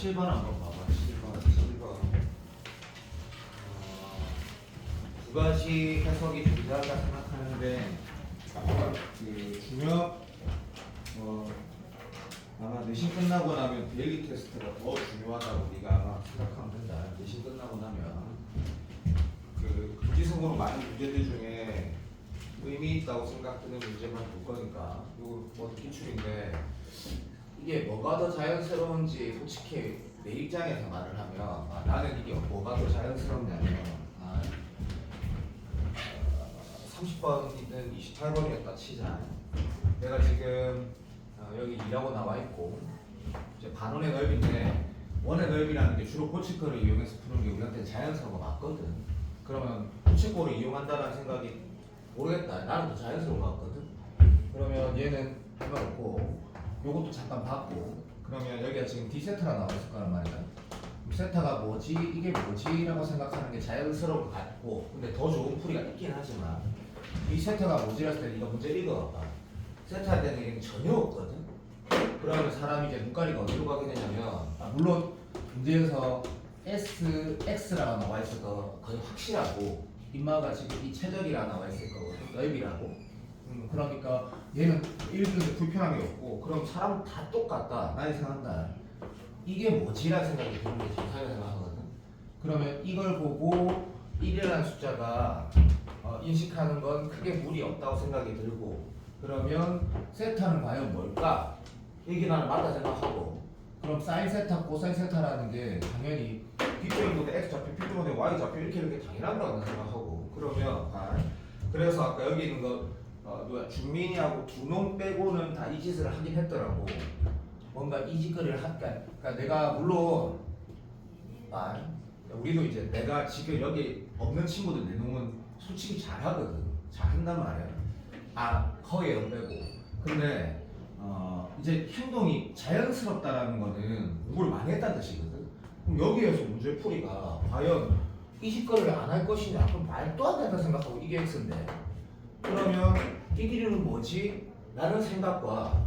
7번 한번 봐봐. 7번. 두 가지 해석이 존재한다 생각하는데 그 중요 아마 내신 끝나고 나면 데일리 테스트가 더 중요하다고 네가 아마 생각하면 된다. 내신 끝나고 나면 그 부지성으로 많은 문제들 중에 의미 있다고 생각되는 문제만 볼 거니까 이거 뭐 기출인데 이게 뭐가 더 자연스러운지 솔직히 내 입장에서 말을 하면 나는 이게 뭐가 더 자연스럽냐면 30번이든 28번이었다 치자. 내가 지금 여기 2라고 나와 있고 이제 반원의 넓이인데 원의 넓이라는 게 주로 고치코를 이용해서 푸는 게 우리한테 자연스러운 거 맞거든. 그러면 고치코를 이용한다는 생각이 모르겠다. 나는 더 자연스러운 거 같거든. 그러면 얘는 해봐놓고 요것도 잠깐 봤고 그러면 여기가 지금 D세타가 나와 있을 거란 말이야. 세타가 뭐지? 이게 뭐지? 라고 생각하는 게 자연스러운 것 같고 근데 더 좋은 풀이가 있긴 하지만 이 세타가 뭐지? 했을 때 이거 문제 읽어봐. 세타에 대한 얘기는 전혀 없거든. 그러면 사람이 이제 눈가리가 어디로 가게 되냐면 물론 문제에서 S, X라고 나와 있을 거 거의 확실하고 인마가 지금 이 최적이라 나와 있을 거거든. 넓이라고. 그러니까 얘는 1등에 불편함이 없고 그럼 사람은 다 똑같다. 나이 생각한다. 이게 뭐지라는 생각이 드는 게 좋다고 생각하거든. 그러면 이걸 보고 1이라는 숫자가 인식하는 건 크게 무리 없다고 생각이 들고 그러면 세타는 과연 뭘까? 이게 나는 맞다 생각하고 그럼 사인 세타, 코사인 세타라는 게 당연히 B표인분의 X좌표, B표인분의 Y좌표 이렇게 당연한 거라고 생각하고 그러면 그래서 아까 여기 있는 거 준민이하고 두 놈 빼고는 다 이 짓을 하긴 했더라고. 뭔가 이 짓거리를 그러니까 내가 물론 우리도 이제 내가 지금 여기 없는 친구들 내 놈은 솔직히 잘하거든. 잘한단 말이야. 허에 연 빼고. 근데 이제 행동이 자연스럽다라는 거는 공부를 많이 했다는 뜻이거든. 그럼 여기에서 문제풀이가 과연 이 짓거리를 안 할 것이냐? 그럼 말도 안 된다 생각하고 이게 X인데 그러면 이 길이는 뭐지? 라는 생각과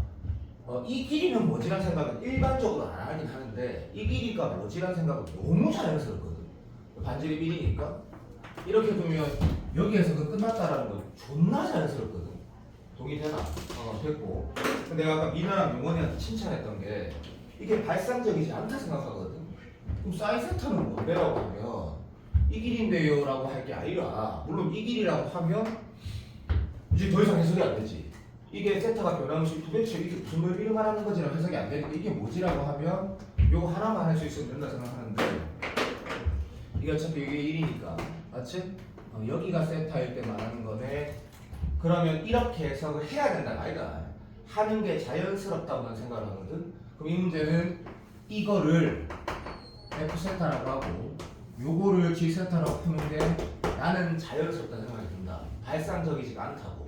이 길이는 뭐지라는 생각은 일반적으로 안 하긴 하는데 이 길이가 뭐지라는 생각은 너무 자연스럽거든. 반지름 1이니까 이렇게 두면 여기에서는 끝났다라는 건 존나 자연스럽거든. 동의되나? 됐고 내가 아까 미나랑 용원이한테 칭찬했던 게 이게 발상적이지 않다 생각하거든. 그럼 사인 세타는 뭔데라고 하면 이 길인데요 라고 할 게 아니라 물론 이 길이라고 하면 이제 더 이상 해석이 안 되지. 이게 세타가 변함없이 도대체 이게 무슨 넓이를 말하는 거지라고 해석이 안 되니까 이게 뭐지라고 하면 요거 하나만 할 수 있으면 된다 생각하는데 이게 어차피 이게 1이니까 맞지? 여기가 세타일 때 말하는 거네. 그러면 이렇게 해석을 해야 된다 아이가 하는 게 자연스럽다고 난 생각을 하거든. 그럼 이 문제는 이거를 F세타라고 하고 요거를 G세타라고 푸는 게 나는 자연스럽다는 생각이 든다. 발상적이지가 않다고.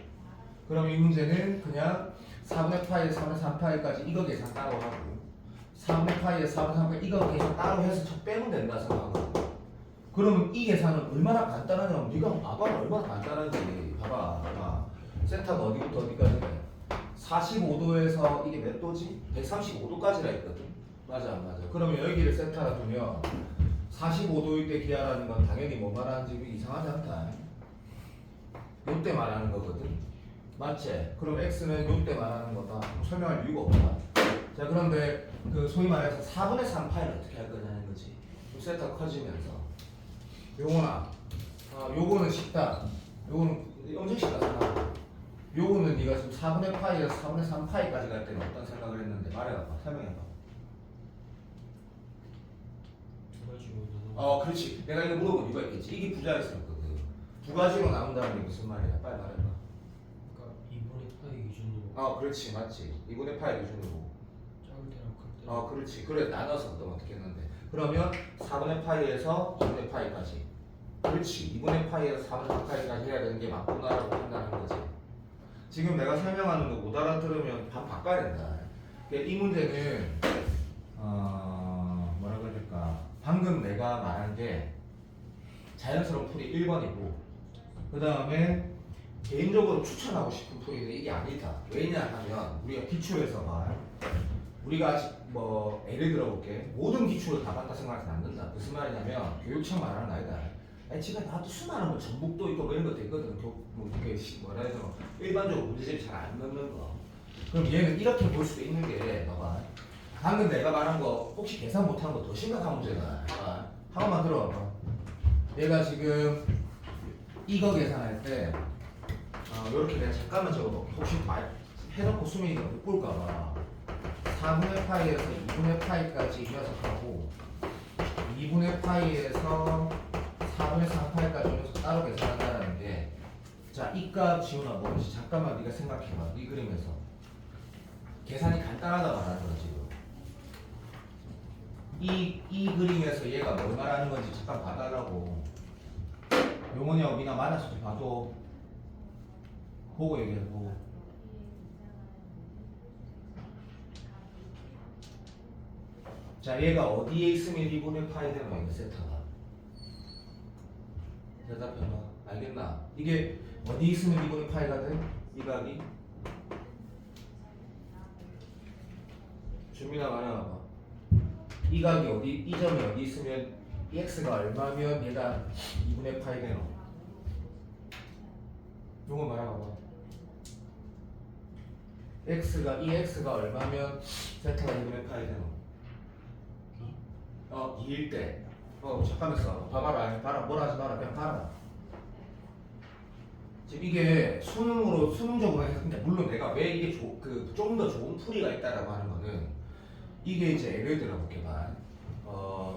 그럼 이 문제는 그냥 4분의 파이에서 4분의 3파이까지 이거 계산 따로 하고 4분의 파이에서 4분의 3파이 이거 계산 따로 해서 척 빼면 된다 생각하고 그러면 이 계산은 얼마나 간단하냐면 네가 봐봐 얼마나 간단한지 봐봐 세타가 어디부터 어디까지 해 45도에서 이게 몇 도지? 135도까지라 했거든. 맞아 그러면 여기를 세타라 두면 45도일 때 기하라는 건 당연히 뭐 말하는지 이상하지 않다. 요때 말하는 거거든. 맞지? 그럼 X는 요때 말하는 거다. 설명할 이유가 없다. 자 그런데 그 소위 말해서 4분의 3파이를 어떻게 할 거냐는 거지. 세타 커지면서 요거나 요거는 쉽다. 요거는 엄청 쉽다. 요거는 네가 지금 4분의 파이에서 4분의 3파이까지 갈 때는 어떤 생각을 했는데 말해봐. 설명해봐. 그렇지. 내가 이거 물어본 이유가 있겠지. 이게 부자연스럽거든. 두 가지로 나눈다는 게 무슨 말이야? 빨리 말해봐. 그러니까 2분의 파이 기준으로. 그렇지, 맞지. 2분의 파이 기준으로. 작을 때랑 클 때. 그렇지. 그래 나눠서 너 어떻게 했는데? 그러면 4분의 파이에서 2분의 파이까지. 그렇지. 2분의 파이에서 4분의 파이까지 해야 되는 게 맞구나라고 판단하는 거지. 지금 내가 설명하는 거 못 알아들으면 반 바꿔야 된다. 이 문제는 뭐라고 해야 될까? 방금 내가 말한 게 자연스러운 풀이 1번이고 그 다음에 개인적으로 추천하고 싶은 풀이는 이게 아니다. 왜냐하면 우리가 기출에서 우리가 아직 뭐 예를 들어볼게. 모든 기출을 다 봤다 생각해서 안 된다. 무슨 말이냐면 교육청 말하는 거 아니다. 아니 지금 나도 수많은 뭐 전북도 있고 뭐 이런 것도 있거든. 뭐 이렇게 뭐라 해서 일반적으로 문제집이 잘 안 넣는 거. 그럼 얘는 이렇게 볼 수도 있는 게 봐봐. 방금 내가 말한 거 혹시 계산 못한 거 더 심각한 문제다. 봐봐. 한 번만 들어봐봐. 내가 지금 이거 계산할 때 이렇게 내가 잠깐만 적어볼게. 혹시 해놓고 수민이가 못 볼까봐 4분의 파이에서 2분의 파이까지 이 녀석하고 2분의 파이에서 4분의 3파이까지 이 녀석 따로 계산한다는 게 자, 이 값 지훈아 뭐지? 잠깐만 네가 생각해봐. 이 그림에서 계산이 간단하다 말하는 거지. 이 그림에서 얘가 뭘 말하는 건지 잠깐 봐달라고. 용원이하고 미나 만났을 때 봐도 보고 얘기해 보고. 자, 얘가 어디에 있으면 2분의 파이 되는 거야, 세타가. 대답해봐. 알겠나? 이게 어디 있으면 2분의 파이가 돼? 이 각이? 준민아 말해봐봐. 이 각이 어디, 이 점이 어디 있으면 이 x가 얼마면 얘가 2분의 파이 되노? 요거 말해봐봐. 이 x가 얼마면 세타가 2분의 파이 되노? 2일 때. 잠깐만 있어. 봐봐라. 봐라. 뭐라 하지 마라. 그냥 봐라. 지금 이게 수능적으로 해서 근데 물론 내가 왜 이게 좀 더 좋은 풀이가 있다라고 하는 거는 이게 이제 예를 들어 볼게 봐.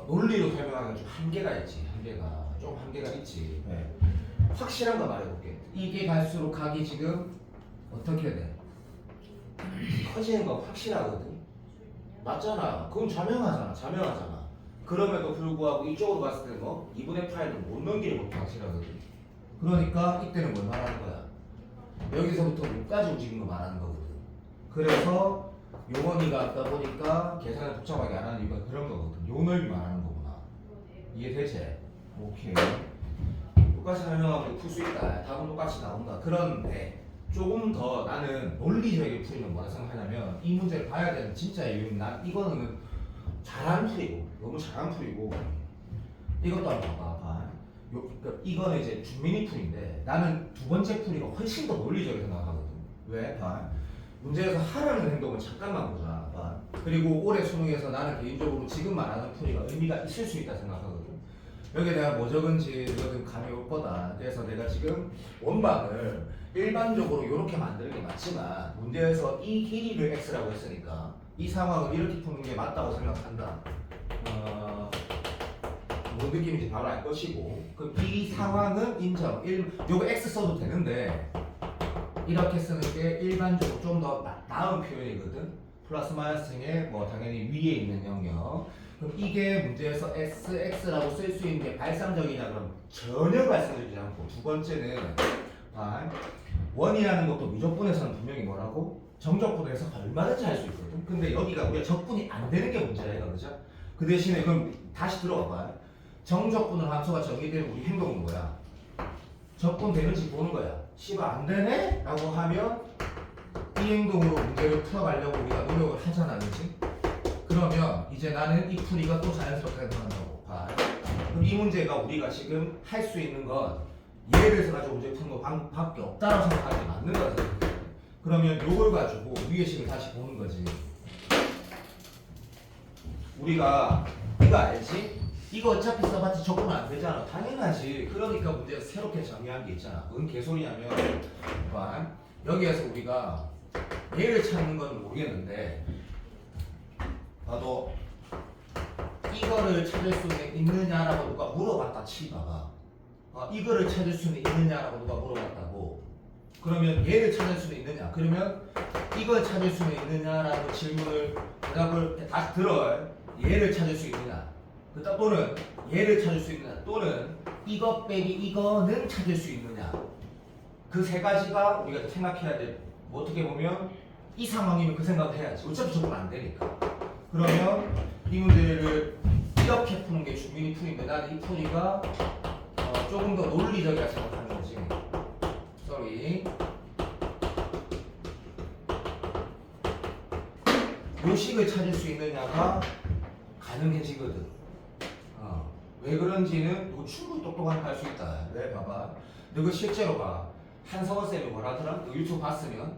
논리로 설명하는 좀 한계가 있지. 좀 한계가 있지. 네. 확실한 거 말해볼게. 이게 갈수록 각이 지금 어떻게 돼? 커지는 거 확실하거든. 맞잖아. 그건 자명하잖아. 그럼에도 불구하고 이쪽으로 봤을 때 뭐 2분의 파이는 못 넘기는 것도 확실하거든. 그러니까 이때는 뭘 말하는 거야? 여기서부터 여기까지 움직이는 거 말하는 거거든. 그래서 용원이가 아까 보니까 계산을 복잡하게 안 하는 이유가 그런 거거든. 요 넓이 말하는 거구나. 이해되지? 오케이. 똑같이 설명하면 풀 수 있다. 답은 똑같이 나온다. 그런데 조금 더 나는 논리적인 풀이는 뭐라 생각하냐면 이 문제를 봐야 되는 진짜 이유는 난 이거는 잘한 풀이고 너무 잘한 풀이고 이것도 한번 봐봐. 그러니까 이거는 이제 준민이 풀인데 나는 두 번째 풀이가 훨씬 더 논리적이게 생각하거든. 왜? 봐. 문제에서 하라는 행동을 잠깐만 보자. 봐. 그리고 올해 수능에서 나는 개인적으로 지금 말하는 풀이가 의미가 있을 수 있다 생각하거든. 여기에 내가 뭐 적은지 이거는 감이 올 거다. 그래서 내가 지금 원방을 일반적으로 이렇게 만드는 게 맞지만 문제에서 이 길이를 x라고 했으니까 이 상황을 이렇게 푸는 게 맞다고 생각한다. 뭔 느낌인지 바로 알 것이고 그럼 이 상황은 인정. 요거 x 써도 되는데 이렇게 쓰는 게 일반적으로 좀 더 나은 표현이거든. 플러스 마이너스 중에 뭐 당연히 위에 있는 영역. 그럼 이게 문제에서 SX라고 쓸 수 있는 게 발상적이냐 그럼 전혀 발상적이지 않고 두 번째는 원이라는 것도 미적분에서는 분명히 뭐라고? 정적분에서 얼마든지 할 수 있거든. 근데 여기가 우리가 적분이 안 되는 게 문제야, 그죠? 그 대신에 그럼 다시 들어가 봐. 정적분을 함수가 정의되는 우리 행동은 뭐야? 적분 되는지 보는 거야. 씨가 안 되네? 라고 하면 이 행동으로 문제를 풀어가려고 우리가 노력을 하잖아, 그렇지? 그러면 이제 나는 이 풀이가 또 자연스럽게 들어간다고 봐. 그럼 이 문제가 우리가 지금 할 수 있는 건 예를 들어서 가지고 문제 푸는 거 방법밖에 없다고 생각하는 게 맞는 거지. 그러면 요걸 가지고 위의 식을 다시 보는 거지. 우리가 이거 알지? 이거 어차피 써봤자 적분 안 되잖아. 당연하지. 그러니까 문제가 새롭게 정의한 게 있잖아. 그건 개소리냐면 봐. 여기에서 우리가 얘를 찾는 건 모르겠는데 나도 이거를 찾을 수 있느냐라고 누가 물어봤다 치다가 이거를 찾을 수는 있느냐라고 누가 물어봤다고. 그러면 얘를 찾을 수는 있느냐? 그러면 이걸 찾을 수는 있느냐라고 질문을 대답을 다시 들어. 얘를 찾을 수 있느냐? 또는 얘를 찾을 수 있느냐? 또는 이것 빼기 이거는 찾을 수 있느냐? 그 세 가지가 우리가 생각해야 돼. 뭐 어떻게 보면 이 상황이면 그 생각을 해야지. 어차피 적으면 안 되니까. 그러면 이 문제를 이렇게 푸는 게 준민이 풀인데 나는 이 풀이가 조금 더 논리적이라 생각하는 거지. sorry. 요식을 찾을 수 있느냐가 가능해지거든. 왜 그런지는 너 충분히 똑똑하게 할 수 있다. 왜 봐봐. 너그 실제로 봐. 한성원 쌤이 뭐라 하더라? 너 유튜브 봤으면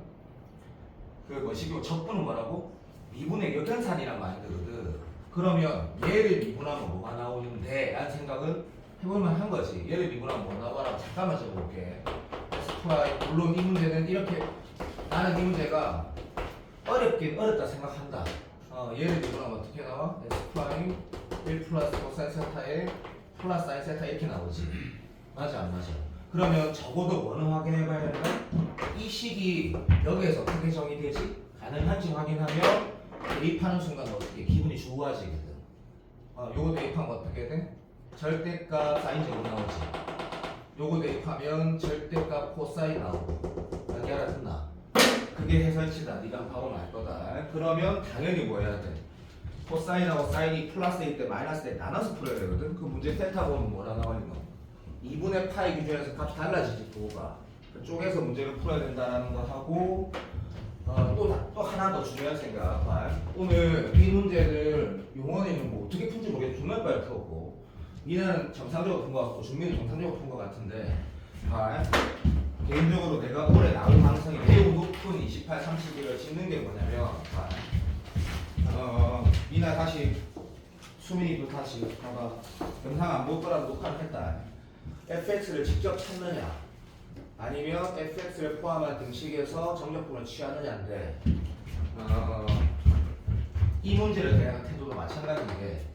그 뭐시기고 적분은 뭐라고? 미분의 역연산이란 말이 들거든. 그러면 얘를 미분하면 뭐가 나오는데? 라는 생각은 해볼만 한 거지. 얘를 미분하면 뭐 나와라. 잠깐만 적어볼게. 물론 이 문제는 이렇게 나는 이 문제가 어렵긴 어렵다 생각한다. 얘를 미분하면 어떻게 나와? S' 1 플러스 코사인 세타에 플러스 사인 세타 이렇게 나오지. 맞아 안 맞아? 그러면 적어도 뭐는 확인해봐야 된다? 이 식이 여기에서 어떻게 정의되지? 가능한지 확인하면 대입하는 순간 어떻게 기분이 좋아지거든. 요거 대입하면 어떻게 돼? 절대값 사인 제곱 나오지. 요거 대입하면 절대값 코사인 나오고. 여기 알아듣나? 그게 해설치다. 네가 바로 알 거다. 그러면 당연히 뭐 해야 돼? 코사인하고 사인이 플러스일 때 마이너스일 때 나눠서 풀어야 되거든. 그 문제 세타 보면 뭐라 나와 있노? 2분의 파이 기준에서 값이 달라지지 부호가. 그쪽에서 문제를 풀어야 된다는 거 하고 또 하나 더 중요한 생각. 오늘 이 문제를 용원이는 뭐 어떻게 푼지 모르겠는데 정말 빨리 풀었고 니는 정상적으로 푼 거 같고 준민은 정상적으로 푼 거 같은데 개인적으로 내가 올해 나올 가능성이 매우 높은 28, 31을 짓는 게 뭐냐면 이날 다시 수민이도 다시 봐봐. 영상 안 보더라도 녹화를 했다. fx를 직접 찾느냐 아니면 fx를 포함한 등식에서 정적분을 취하느냐인데 이 문제를 대한 태도도 마찬가지인 게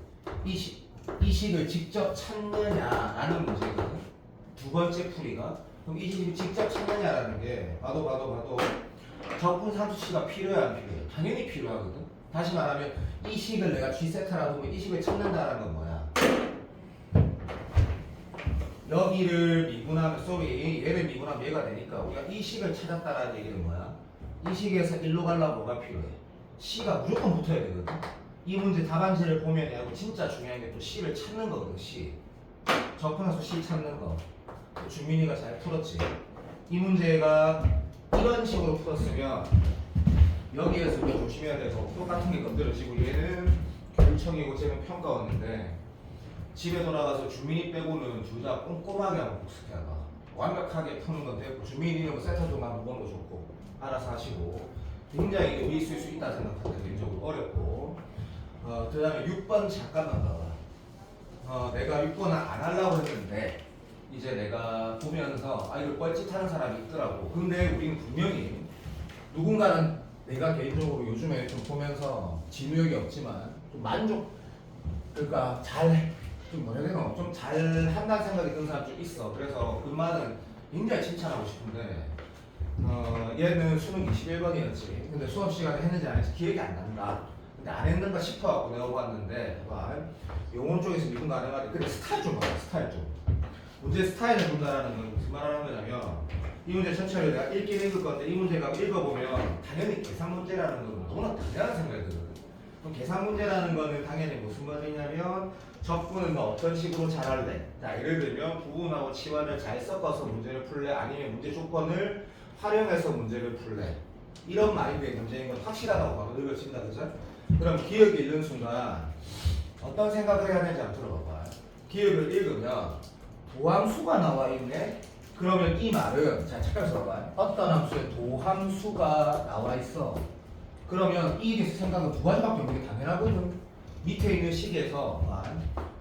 이 식을 직접 찾느냐라는 문제거든. 두 번째 풀이가 그럼 이 식을 직접 찾느냐라는 게 봐도 적분 상수식이 필요해 안 필요해? 당연히 필요하거든. 다시 말하면 이 식을 내가 G세타라고 보면 이 식을 찾는다라는 건 뭐야? 여기를 미분하면 얘를 미분하면 얘가 되니까 우리가 이 식을 찾았다라는 얘기는 뭐야? 이 식에서 1로 가려면 뭐가 필요해? C가 무조건 붙어야 되거든. 이 문제 답안지를 보면 얘하고 진짜 중요한 게 또 C를 찾는 거거든. C 적분함수 C 찾는 거 주민이가 잘 풀었지. 이 문제가 이런 식으로 풀었으면 여기에서 우리가 조심해야 돼서 똑같은 게 건드려지고 얘는 교육청이고 쟤는 평가원인데 집에 돌아가서 주민이 빼고는 둘 다 꼼꼼하게 한번 복습해봐. 완벽하게 푸는 건 됐고 주민이는 뭐 세터도만 보는 거 좋고 알아서 하시고 굉장히 의의 있을 수 있다 생각합니다. 개인적으로 어렵고 그 다음에 6번 잠깐만 봐봐. 내가 6번을 안 하려고 했는데 이제 내가 보면서 이걸 뻘짓하는 사람이 있더라고. 근데 우리는 분명히 누군가는 내가 개인적으로 요즘에 좀 보면서 진우욕이 없지만 좀 그러니까 좀 뭐라 해야 되나 좀 잘한다는 생각이 드는 사람 좀 있어. 그래서 그 말은 굉장히 칭찬하고 싶은데 얘는 수능 21번이었지. 근데 수업 시간에 했는지 안 했는지 기억이 안 난다. 근데 안 했는가 싶어갖고 내가 봤는데 영어 쪽에서 미분 가능하대. 근데 스타일 좀 봐봐. 스타일 좀. 문제 스타일을 본다라는 건 무슨 말 하는 거냐면 이 문제 전체를 내가 읽긴 읽을 건데 이 문제가 읽어보면 당연히 계산 문제라는 건 너무나 당연한 생각이 들거든. 그럼 계산 문제라는 거는 당연히 무슨 말이냐면 적분은 너 어떤 식으로 잘할래? 자 예를 들면 부분하고 치환을 잘 섞어서 문제를 풀래? 아니면 문제 조건을 활용해서 문제를 풀래? 이런 마인드의 문제인 건 확실하다고 바로 읽어진다. 그죠? 그럼 기억을 읽는 순간 어떤 생각을 해야 되는지 한번 들어봐봐. 기억을 읽으면 도함수가 나와 있네? 그러면 이 말은 자 잠깐 써봐. 어떤 함수에 도함수가 나와 있어. 그러면 이 생각은 두 가지밖에 없는 게 당연하거든. 밑에 있는 식에서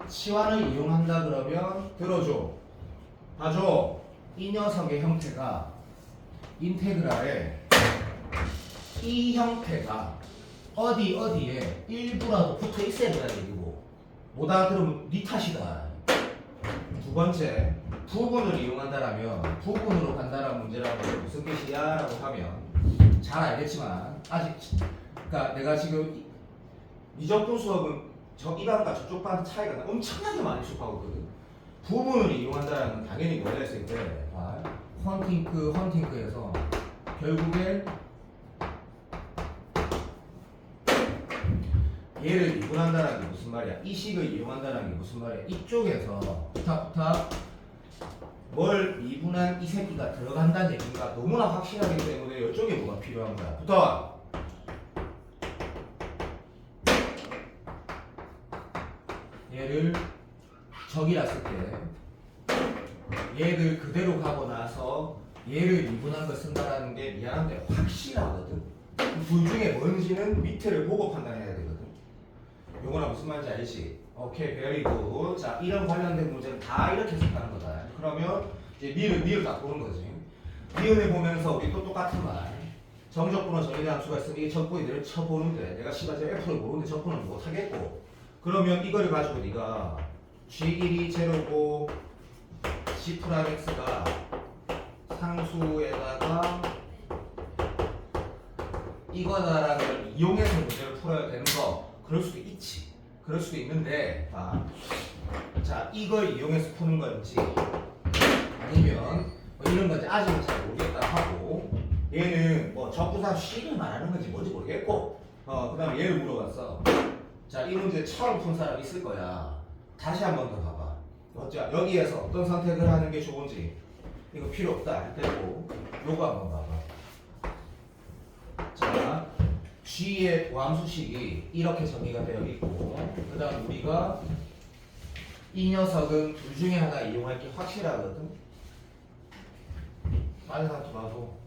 치환을 이용한다 그러면 들어줘. 봐줘. 이 녀석의 형태가 인테그랄에 이 형태가 어디에 일부라도 붙어 있어야 된다는 얘기고 뭐다 그러면 네 탓이다. 두 번째 부분을 이용한다라면 부분으로 간다라는 문제라고 무슨 뜻이야? 라고 하면 잘 알겠지만 아직 그러니까 내가 지금 미적분 수업은 이 반과 저쪽 반 차이가 엄청나게 많이 수업하거든. 부분을 이용한다라는 건 당연히 뭐라 했을 때 헌팅크에서 결국엔 얘를 미분한다는 게 무슨 말이야? 이 식을 이용한다는 게 무슨 말이야? 이쪽에서 부탁 뭘 미분한 이 새끼가 들어간다는 얘기가 너무나 확실하기 때문에 이쪽에 뭐가 필요한 거야? 부탁 얘를 적이라 쓸게. 얘를 그대로 가고 나서 얘를 미분한 걸 쓴다라는 게 미안한데 확실하거든. 둘 중에 뭔지는 밑에를 보고 판단해야 되거든. 요거랑 무슨 말인지 알지? 오케이, very good. 자, 이런 관련된 문제는 다 이렇게 해석하는 거다. 그러면 이제 니을 딱 보는 거지. 니은을 보면서 우리 또 똑같은 말. 정적분은 정의대 함수가 있으면 이게 적분이 쳐보는데 내가 시가제 F를 모르는데 적분은 못하겠고, 그러면 이거를 가지고 네가 G1이 제로고 G 프라임 X가 상수에다가 이거다라는 걸 이용해서 문제를 풀어야 되는 거, 그럴 수도 있지. 그럴 수도 있는데, 자, 이걸 이용해서 푸는 건지 아니면 뭐 이런 건지 아직은 잘 모르겠다 하고, 얘는 뭐 적부사 C를 말하는 건지 뭔지 모르겠고, 그 다음에 얘를 물어봤어. 자, 이 문제 처음 푼 사람 있을 거야. 다시 한 번 더 봐봐. 자, 여기에서 어떤 선택을 하는 게 좋은지, 이거 필요 없다 할 때고, 요거 한번 봐봐. 자, G의 도함수식이 이렇게 정의가 되어 있고, 그 다음 우리가 이 녀석은 둘 중에 하나 이용할 게 확실하거든. 다른 사람도 봐도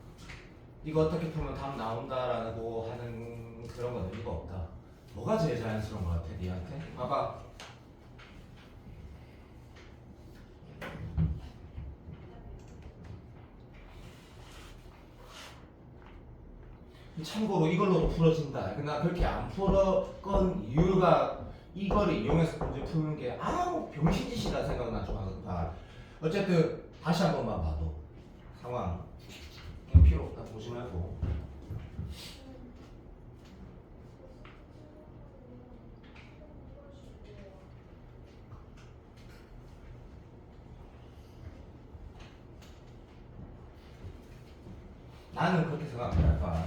이거 어떻게 풀면 답 나온다라고 하는 그런 건 의미가 없다. 뭐가 제일 자연스러운 것 같아, 니한테? 봐봐. 참고로 이걸로도 풀어진다. 나 그렇게 안 풀었건 이유가 이거를 이용해서 문제 푸는 게 아무 병신짓이라 생각은 좀 하거든. 어쨌든 다시 한 번만 봐도 상황 필요 없다 보지 말고. 나는 그렇게 생각합니다.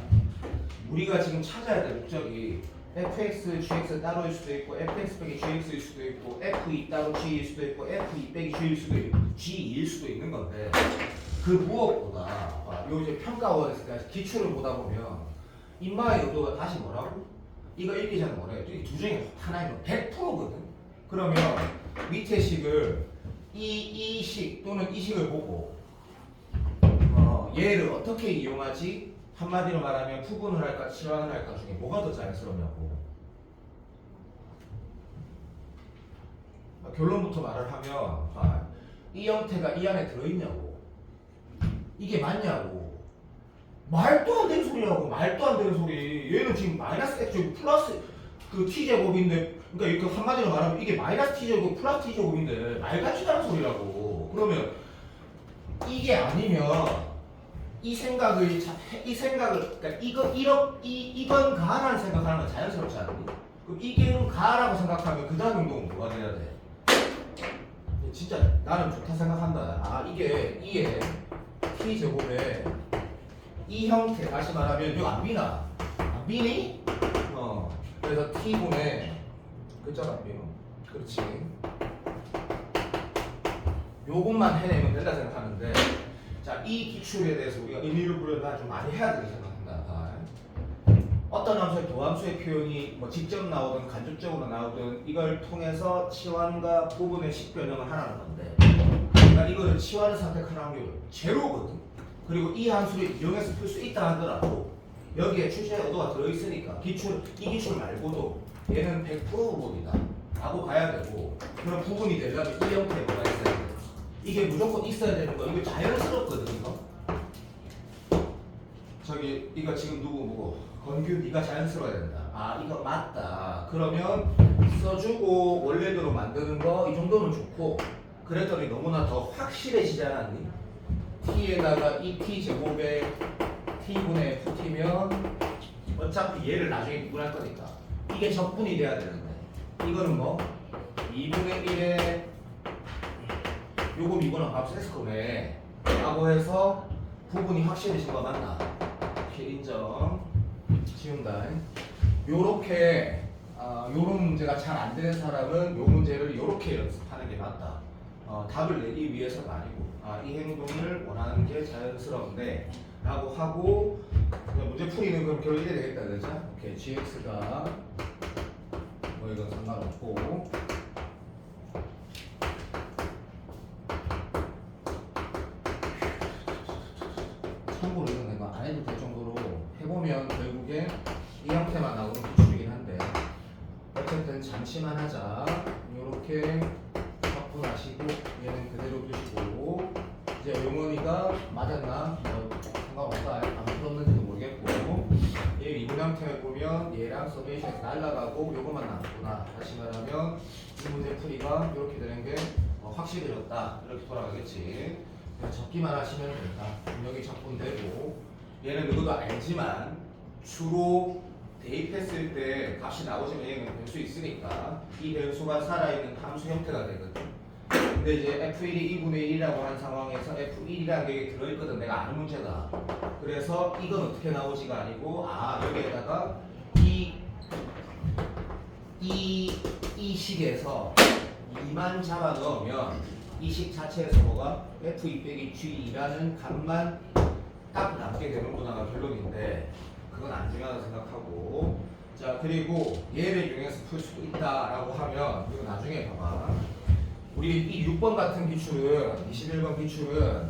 우리가 지금 찾아야 될 목적이 fx, gx 따로일 수도 있고 fx 빼기 gx일 수도 있고 f2 따로 g일 수도 있고 f2 빼기 g일 수도 있고 g일 수도 있는 건데, 그 무엇보다 요 이제 평가원에서 기출을 보다 보면 인마의 의도가 다시 뭐라고? 이거 읽기 전에 뭐라 해요? 두 중에 하나이면 100%거든. 그러면 밑에 식을 이 식 또는 이 식을 보고 얘를 어떻게 이용하지? 한마디로 말하면 부분을 할까 치환을 할까 중에 뭐가 더 자연스럽냐고. 결론부터 말을 하면 이 형태가 이 안에 들어있냐고. 이게 맞냐고. 말도 안 되는 소리라고. 말도 안 되는 소리. 얘는 지금 마이너스 X 플러스 그 T제곱인데, 그러니까 이렇게 한마디로 말하면 이게 마이너스 T제곱 플러스 T제곱인데 말 같지도 않은 소리라고. 그러면 이게 아니면 이 생각을 그러니까 이건 가라는 생각하는 건 자연스럽지 않니? 그럼 이게 가라고 생각하면 그 다음 행동은 뭐가 돼야 돼? 진짜 나는 좋다 생각한다. 이게 2의 t 제곱에 이 형태, 다시 말하면 이거 안 비나? 안 비니? 그래서 t분의 그자가 안 비노. 그렇지. 요것만 해내면 된다 생각하는데, 자, 이 기출에 대해서 우리가 의미를 부여나 좀 많이 해야 되게 생각한다. 어떤 함수의 도함수의 표현이 뭐 직접 나오든 간접적으로 나오든 이걸 통해서 치환과 부분의 식 변형을 하라는 건데, 그러니까 이거를 치환을 선택하는 확률 제로거든. 그리고 이 함수를 이용해서 풀 수 있다 하더라도 여기에 출제 의도가 들어있으니까 이 기출 말고도 얘는 100% 부분이다 라고 가야 되고, 그런 부분이 되려면 이 형태의 뭐가 있어야 돼. 이게 무조건 있어야 되는 거. 이거 자연스럽거든. 이거 지금 누구 건규 네가 자연스러워야 된다. 이거 맞다. 그러면 써주고 원래대로 만드는 거 이 정도는 좋고, 그랬더니 너무나 더 확실해지지 않았니? t에다가 이 t 제곱에 t분의 ft면 어차피 얘를 나중에 미분할 거니까 이게 적분이 돼야 되는데, 이거는 뭐 2분의 1에 요거 미분은 값을 했을 거네 라고 해서 부분이 확실해진 거 맞나? 오케이, 인정. 지운다. 요렇게 요런 문제가 잘 안 되는 사람은 요 문제를 요렇게 연습하는 게 맞다. 답을 내기 위해서가 아니고 이 행동을 원하는 게 자연스러운데 라고 하고, 그냥 문제 풀이는 그럼 결국 이래 되겠다. 그죠? 오케이, gx가 뭐 이건 상관없고, 잠시만 하자. 이렇게 확분하시고 얘는 그대로 두시고 이제 용원이가 맞았나? 뭐 상관없다. 안 풀었는지도 모르겠고 얘 이분 형태를 보면 얘랑 서메이션에서 날라가고 요거만 남구나. 다시 말하면 이 문제 풀이가 이렇게 되는 게 확실해졌다. 이렇게 돌아가겠지. 그냥 적기만 하시면 된다. 여기 적분되고 얘는 누구도 알지만 주로 대입했을 때 값이 나오지만 얘는 변수 있으니까 이 변수가 살아있는 함수 형태가 되거든. 근데 이제 F1이 2분의 1이라고 하는 상황에서 F1이라는 게 들어있거든. 내가 아는 문제다. 그래서 이건 어떻게 나오지가 아니고 여기에다가 이 식에서 2만 잡아 넣으면 이 식 자체에서 뭐가 F2 빼기 G2라는 값만 딱 남게 되는구나가 결론인데 그건 안 중요하다고 생각하고 자 그리고 얘를 이용해서 풀 수도 있다라고 하면 이거 나중에 봐봐. 우리 이 6번 같은 기출은 21번 기출은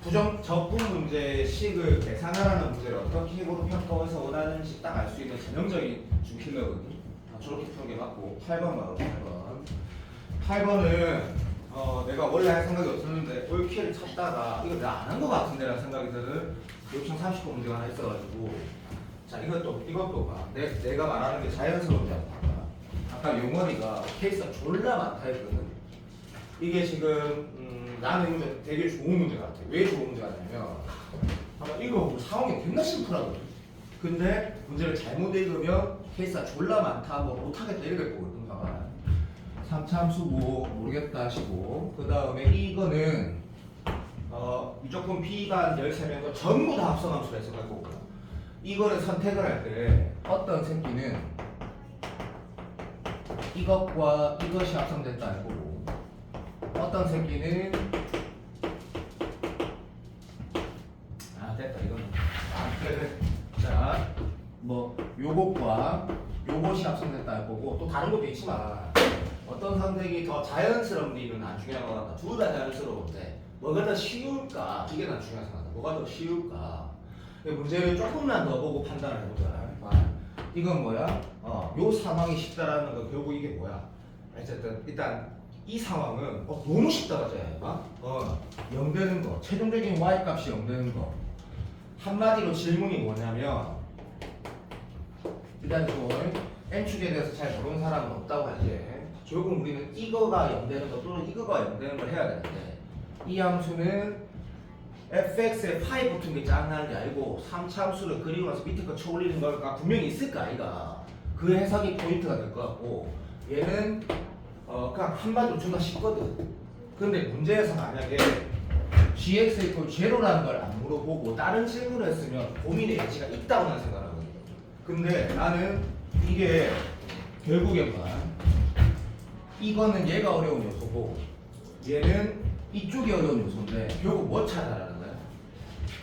부정 적분 문제의 식을 계산하라는 문제를 어떻게 해고로 평가해서 원하는지 딱 알 수 있는 전형적인 준킬러거든요. 저렇게 푸는 게 맞고 8번 봐봐. 8번은 내가 원래 할 생각이 없었는데 올킬을 찾다가 이거 내가 안 한 것 같은데라는 생각이 드는 요청 30번 문제가 하나 있어가지고 자 이것도 봐. 내가 말하는 게 자연스러운지 안 봐. 아까 용원이가 케이스가 졸라 많다 했거든. 이게 지금 나는 문제 되게 좋은 문제 같아. 왜 좋은 문제 같냐면 아마 읽어보면 상황이 존나 심플하거든. 근데 문제를 잘못 읽으면 케이스가 졸라 많다 뭐 못하겠다 이렇게 보거든. 봐봐. 3참수 뭐 모르겠다 하시고 그 다음에 이거는 무조건 B가 13명 거 전부 다 합성함수로 해석할 거고 이거는 선택을 할 때 어떤 새끼는 이것과 이것이 합성됐다 할 거고 어떤 새끼는 됐다 이거는 그래 자 뭐 요것과 요것이 합성됐다 할 거고 또 다른 것도 있지만 어떤 선택이 더 자연스러운 일은 안 중요한 것 같다. 둘 다 자연스러운데 뭐가 더 쉬울까? 이게 난 중요한 생각이다. 뭐가 더 쉬울까? 문제를 조금만 더 보고 판단을 해보자. 이건 뭐야? 요 상황이 쉽다라는 거 결국 이게 뭐야? 어쨌든 일단 이 상황은 너무 쉽다 가자. 0 되는 거. 최종적인 y 값이 0 되는 거. 한마디로 질문이 뭐냐면 일단 좀 n축에 대해서 잘 모르는 사람은 없다고 하지. 결국 우리는 이거가 0 되는 거 또는 이거가 0 되는 걸 해야 되는데 이 함수는 fx에 파이 붙은 게 짱나는 게 아니고 3차함수를 그리고 나서 밑에 거 쳐올리는 거가 분명히 있을 거 아이가. 그 해석이 포인트가 될 것 같고 얘는 그냥 한마디로 존나 쉽거든. 근데 문제에서 만약에 gx 이퀄 제로라는 걸 안 물어보고 다른 질문을 했으면 고민의 여지가 있다고 난 생각하거든. 근데 나는 이게 결국엔 이거는 얘가 어려운 요소고 얘는 이쪽이 어려운 요소인데 결국 뭐 찾아라는 거야?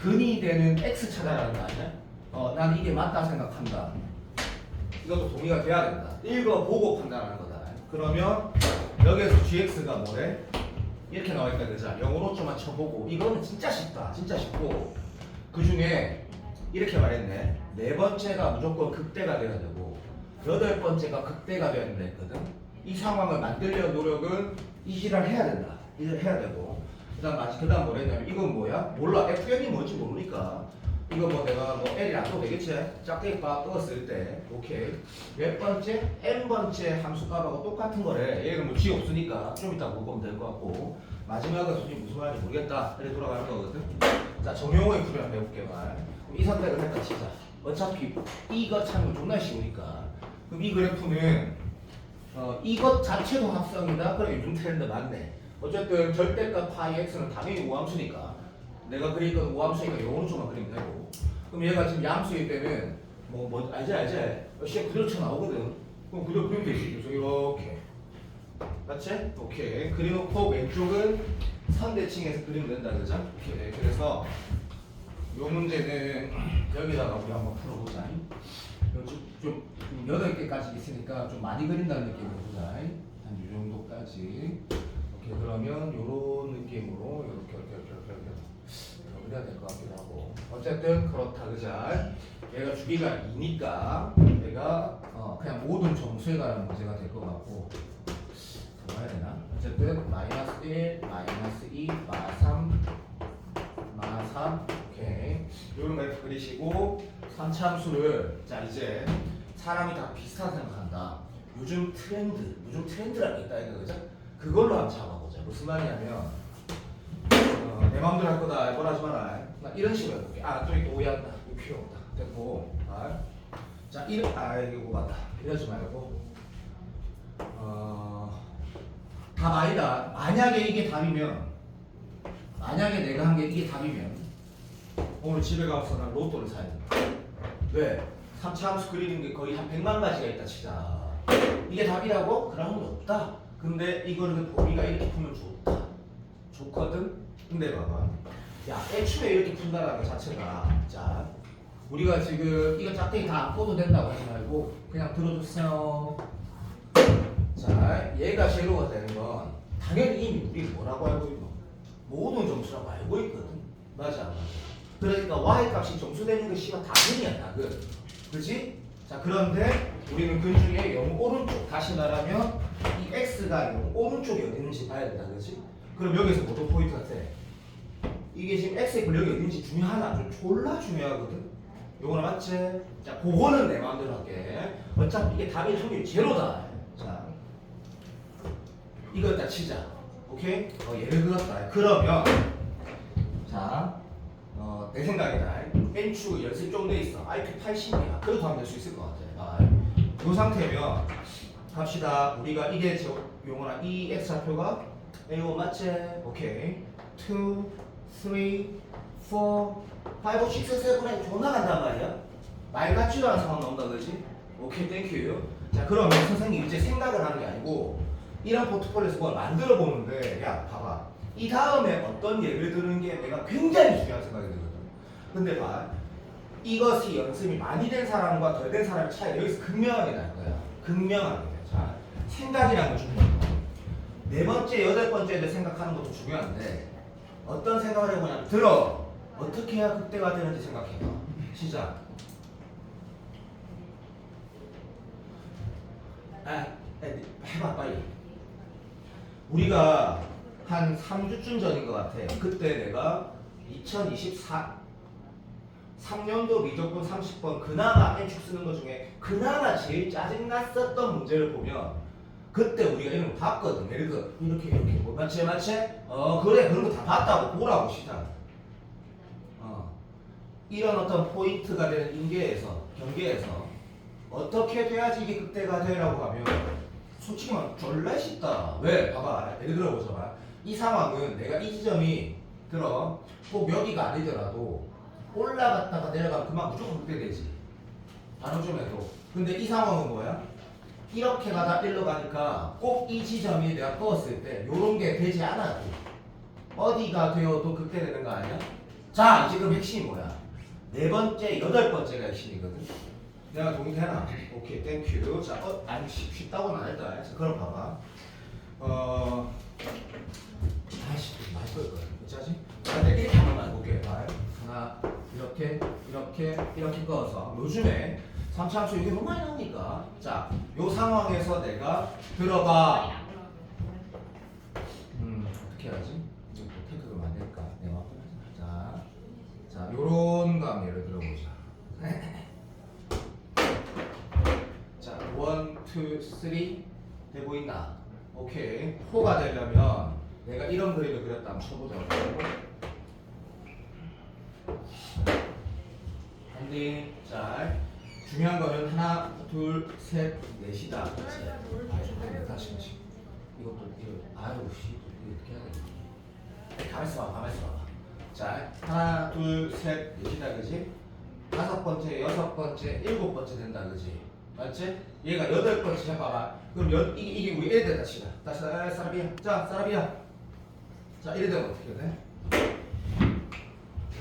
근이 되는 x 찾아라는 거 아니야? 난 이게 맞다 생각한다. 이것도 동의가 돼야 된다. 읽어보고 판단하는 거다. 그러면 여기에서 gx가 뭐래? 이렇게 나와있다 그죠? 영어로 좀만 쳐보고 이거는 진짜 쉽다. 진짜 쉽고 그 중에 이렇게 말했네. 네 번째가 무조건 극대가 돼야 되고 여덟 번째가 극대가 돼야 된다 했거든. 이 상황을 만들려는 노력은 이지랄 해야 된다. 이지랄 해야 되고 그다음 뭐랬냐면 이건 뭐야? 몰라. FN이 뭔지 모르니까 이거 뭐 내가 뭐 L이 안 써도 되겠지? 짝대기 바 떴을 때 오케이 몇 번째? N번째 함수 값하고 똑같은 거래. 얘는 뭐 G 없으니까 좀 이따 물어보면 될 것 같고 마지막은 솔직히 무슨 말인지 모르겠다. 이렇게 돌아가는 거거든. 자 정용호의 풀이를 해볼게 말. 그럼 이 선택을 했다 치자. 어차피 이거 찾는 거 존나 쉬우니까 그럼 이 그래프는 이것 자체도 합성이다. 그럼 요즘 트렌드 맞네. 어쨌든 절대값 파이 x는 당연히 오함수니까 내가 그리던 오함수니까 요거는 좀만 그리면 되고 그럼 얘가 지금 양수일 때는 알지? 시작 그대로 쳐나오거든. 그럼 그대로 그리면 되지. 그래서 이렇게 맞지? 오케이 그려놓고 왼쪽은 선대칭해서 그리면 된다 그죠? 오케이 그래서 요 문제는 여기다가 우리 한번 풀어보자. 좀 8개까지 있으니까 좀 많이 그린다는 느낌으로 보자. 한 이 정도까지. 오케이 그러면 요런 느낌으로 이렇게 그려야 될 것 같기도 하고. 어쨌든 그렇다 그자. 얘가 주기가 2니까 얘가 그냥 모든 정수에 관한 문제가 될 것 같고. 더 봐야 되나? 어쨌든 마이너스 1, 마이너스 2, 마 3, 마 3. 오케이. 요런 그래프 그리시고 3차함수를 자 이제 사람이 다 비슷하다 생각한다. 요즘 트렌드라는 게 있다 이거 그죠? 그걸로 한번 잡아보자. 무슨 말이냐면 내 마음대로 할 거다. 뭘 하지 마라. 나 이런 식으로 해볼게. 또 이거 오해한다. 이거 필요 없다. 됐고. 자, 이거 맞다. 이러지 말고. 답 아니다. 만약에 이게 답이면, 만약에 내가 한 게 이게 답이면, 오늘 집에 가서 난 로또를 사야 된다. 왜? 3차 함수 그리는 게 거의 한 100만 가지가 있다 치자. 이게 답이라고? 그런 건 없다. 근데 이거는 우리가 이렇게 풀면 좋다. 좋거든? 근데 봐봐. 야, 애초에 이렇게 푼다는 것 자체가 자, 우리가 지금 이거 짝대기 다 안 꺼도 된다고 하지 말고 그냥 들어주세요. 자, 얘가 제로가 되는 건 당연히 이미 우리 뭐라고 알고 있노? 모든 정수라고 알고 있거든. 맞아, 맞아. 그러니까 y 값이 정수 되는 게 씨가 당연이야, 당근. 그렇지? 자, 그런데 우리는 그 중에 0 오른쪽 다시 말하면 이 x가 0 오른쪽에 어디 있는지 봐야 된다, 그렇지? 그럼 여기서 뭐도 포인트 같아? 이게 지금 x의 근력이 어딘지 중요하나? 좀 졸라 중요하거든. 요거는 맞지? 자, 그거는 내 마음대로 할게. 어차피 이게 답일 확률이 제로다. 자, 이거 다 치자. 오케이? 예를 들었다. 그러면 자, 내 생각이다. n축 연습 좀 돼 있어. IQ 80이야. 그래도 하면 될 수 있을 것 같아. 이 상태면 갑시다. 우리가 이게 용어나 이 x좌표가 A5 맞지? 오케이. 2, 3, 4, 5, 6, 7, 8 존나 간단 말이야. 말 같지도 않은 상황 나온다 그러지? 오케이, 땡큐. 자, 그러면 선생님 이제 생각을 하는 게 아니고 이런 포트폴리오에서 뭘 만들어 보는데, 야, 봐봐. 이 다음에 어떤 예를 드는 게 내가 굉장히 중요한 생각이 들거든. 근데 봐. 이것이 연습이 많이 된 사람과 덜 된 사람의 차이가 여기서 극명하게 날 거야. 극명하게. 자, 생각이라는 건 중요해. 네 번째, 여덟 번째에 대해 생각하는 것도 중요한데 어떤 생각을 해보냐면 들어. 어떻게 해야 극대가 되는지 생각해봐. 시작. 해봐 빨리. 우리가 한 3주쯤 전인 것 같아. 그때 내가 3년도 미적분 30번 그나마 n축 쓰는 것 중에 그나마 제일 짜증났었던 문제를 보면 그때 우리가 이런 거 봤거든. 예를 들어 이렇게 뭐 맞지? 그래 그런 거 다 봤다고 보라고 시작. 이런 어떤 포인트가 되는 경계에서 어떻게 돼야지 이게 극대가 되라고 하면 솔직히 말하면 졸라 쉽다. 왜? 봐봐. 예를 들어 보자. 이 상황은 내가 이 지점이 꼭 여기가 아니더라도 올라갔다가 내려가면 그만 무조건 극대되지. 단어 좀 해도. 근데 이 상황은 뭐야? 이렇게 가다 일로 가니까 꼭 이 지점이 내가 그었을 때 요런 게 되지 않아도 어디가 되어도 극대되는 거 아니야? 자, 이제 그럼 핵심이 뭐야? 네 번째, 여덟 번째가 핵심이거든. 내가 동의되나? 오케이, 땡큐. 자, 아니 쉽다고는 안 했다. 자, 그럼 봐봐. 아이씨, 많이 끌 거야. 어쩌지? 근데 이렇게 한번 해볼게. 하나, 이렇게 꺼서 요즘에 3차함수 이게 너무 많이 나오니까 자, 요 상황에서 내가 들어봐. 어떻게 해야지? 이거 테크가 안 될까? 내 마음대로 하자. 자, 요런 거 한번 예를 들어보자. 자, 1, 2, 3 돼 보이나? 오케이. 4가 되려면 내가 이런 그림을 그렸다 한번 쳐보자고. 한딩. 자, 중요한 거는 하나, 둘, 셋, 넷이다. 다시. 이것도 아유 씨, 이거 어떻게 해야 돼? 가만있어 봐. 자, 하나, 둘, 셋, 넷이다, 그지? 다섯 번째, 여섯 번째, 일곱 번째 된다, 그지? 맞지? 얘가 여덟 번째 해봐봐. 그럼 이게 우리 이래 된다 치자. 다시 사라비야. 자, 사라비야. 자, 이래 되면 어떻게 돼?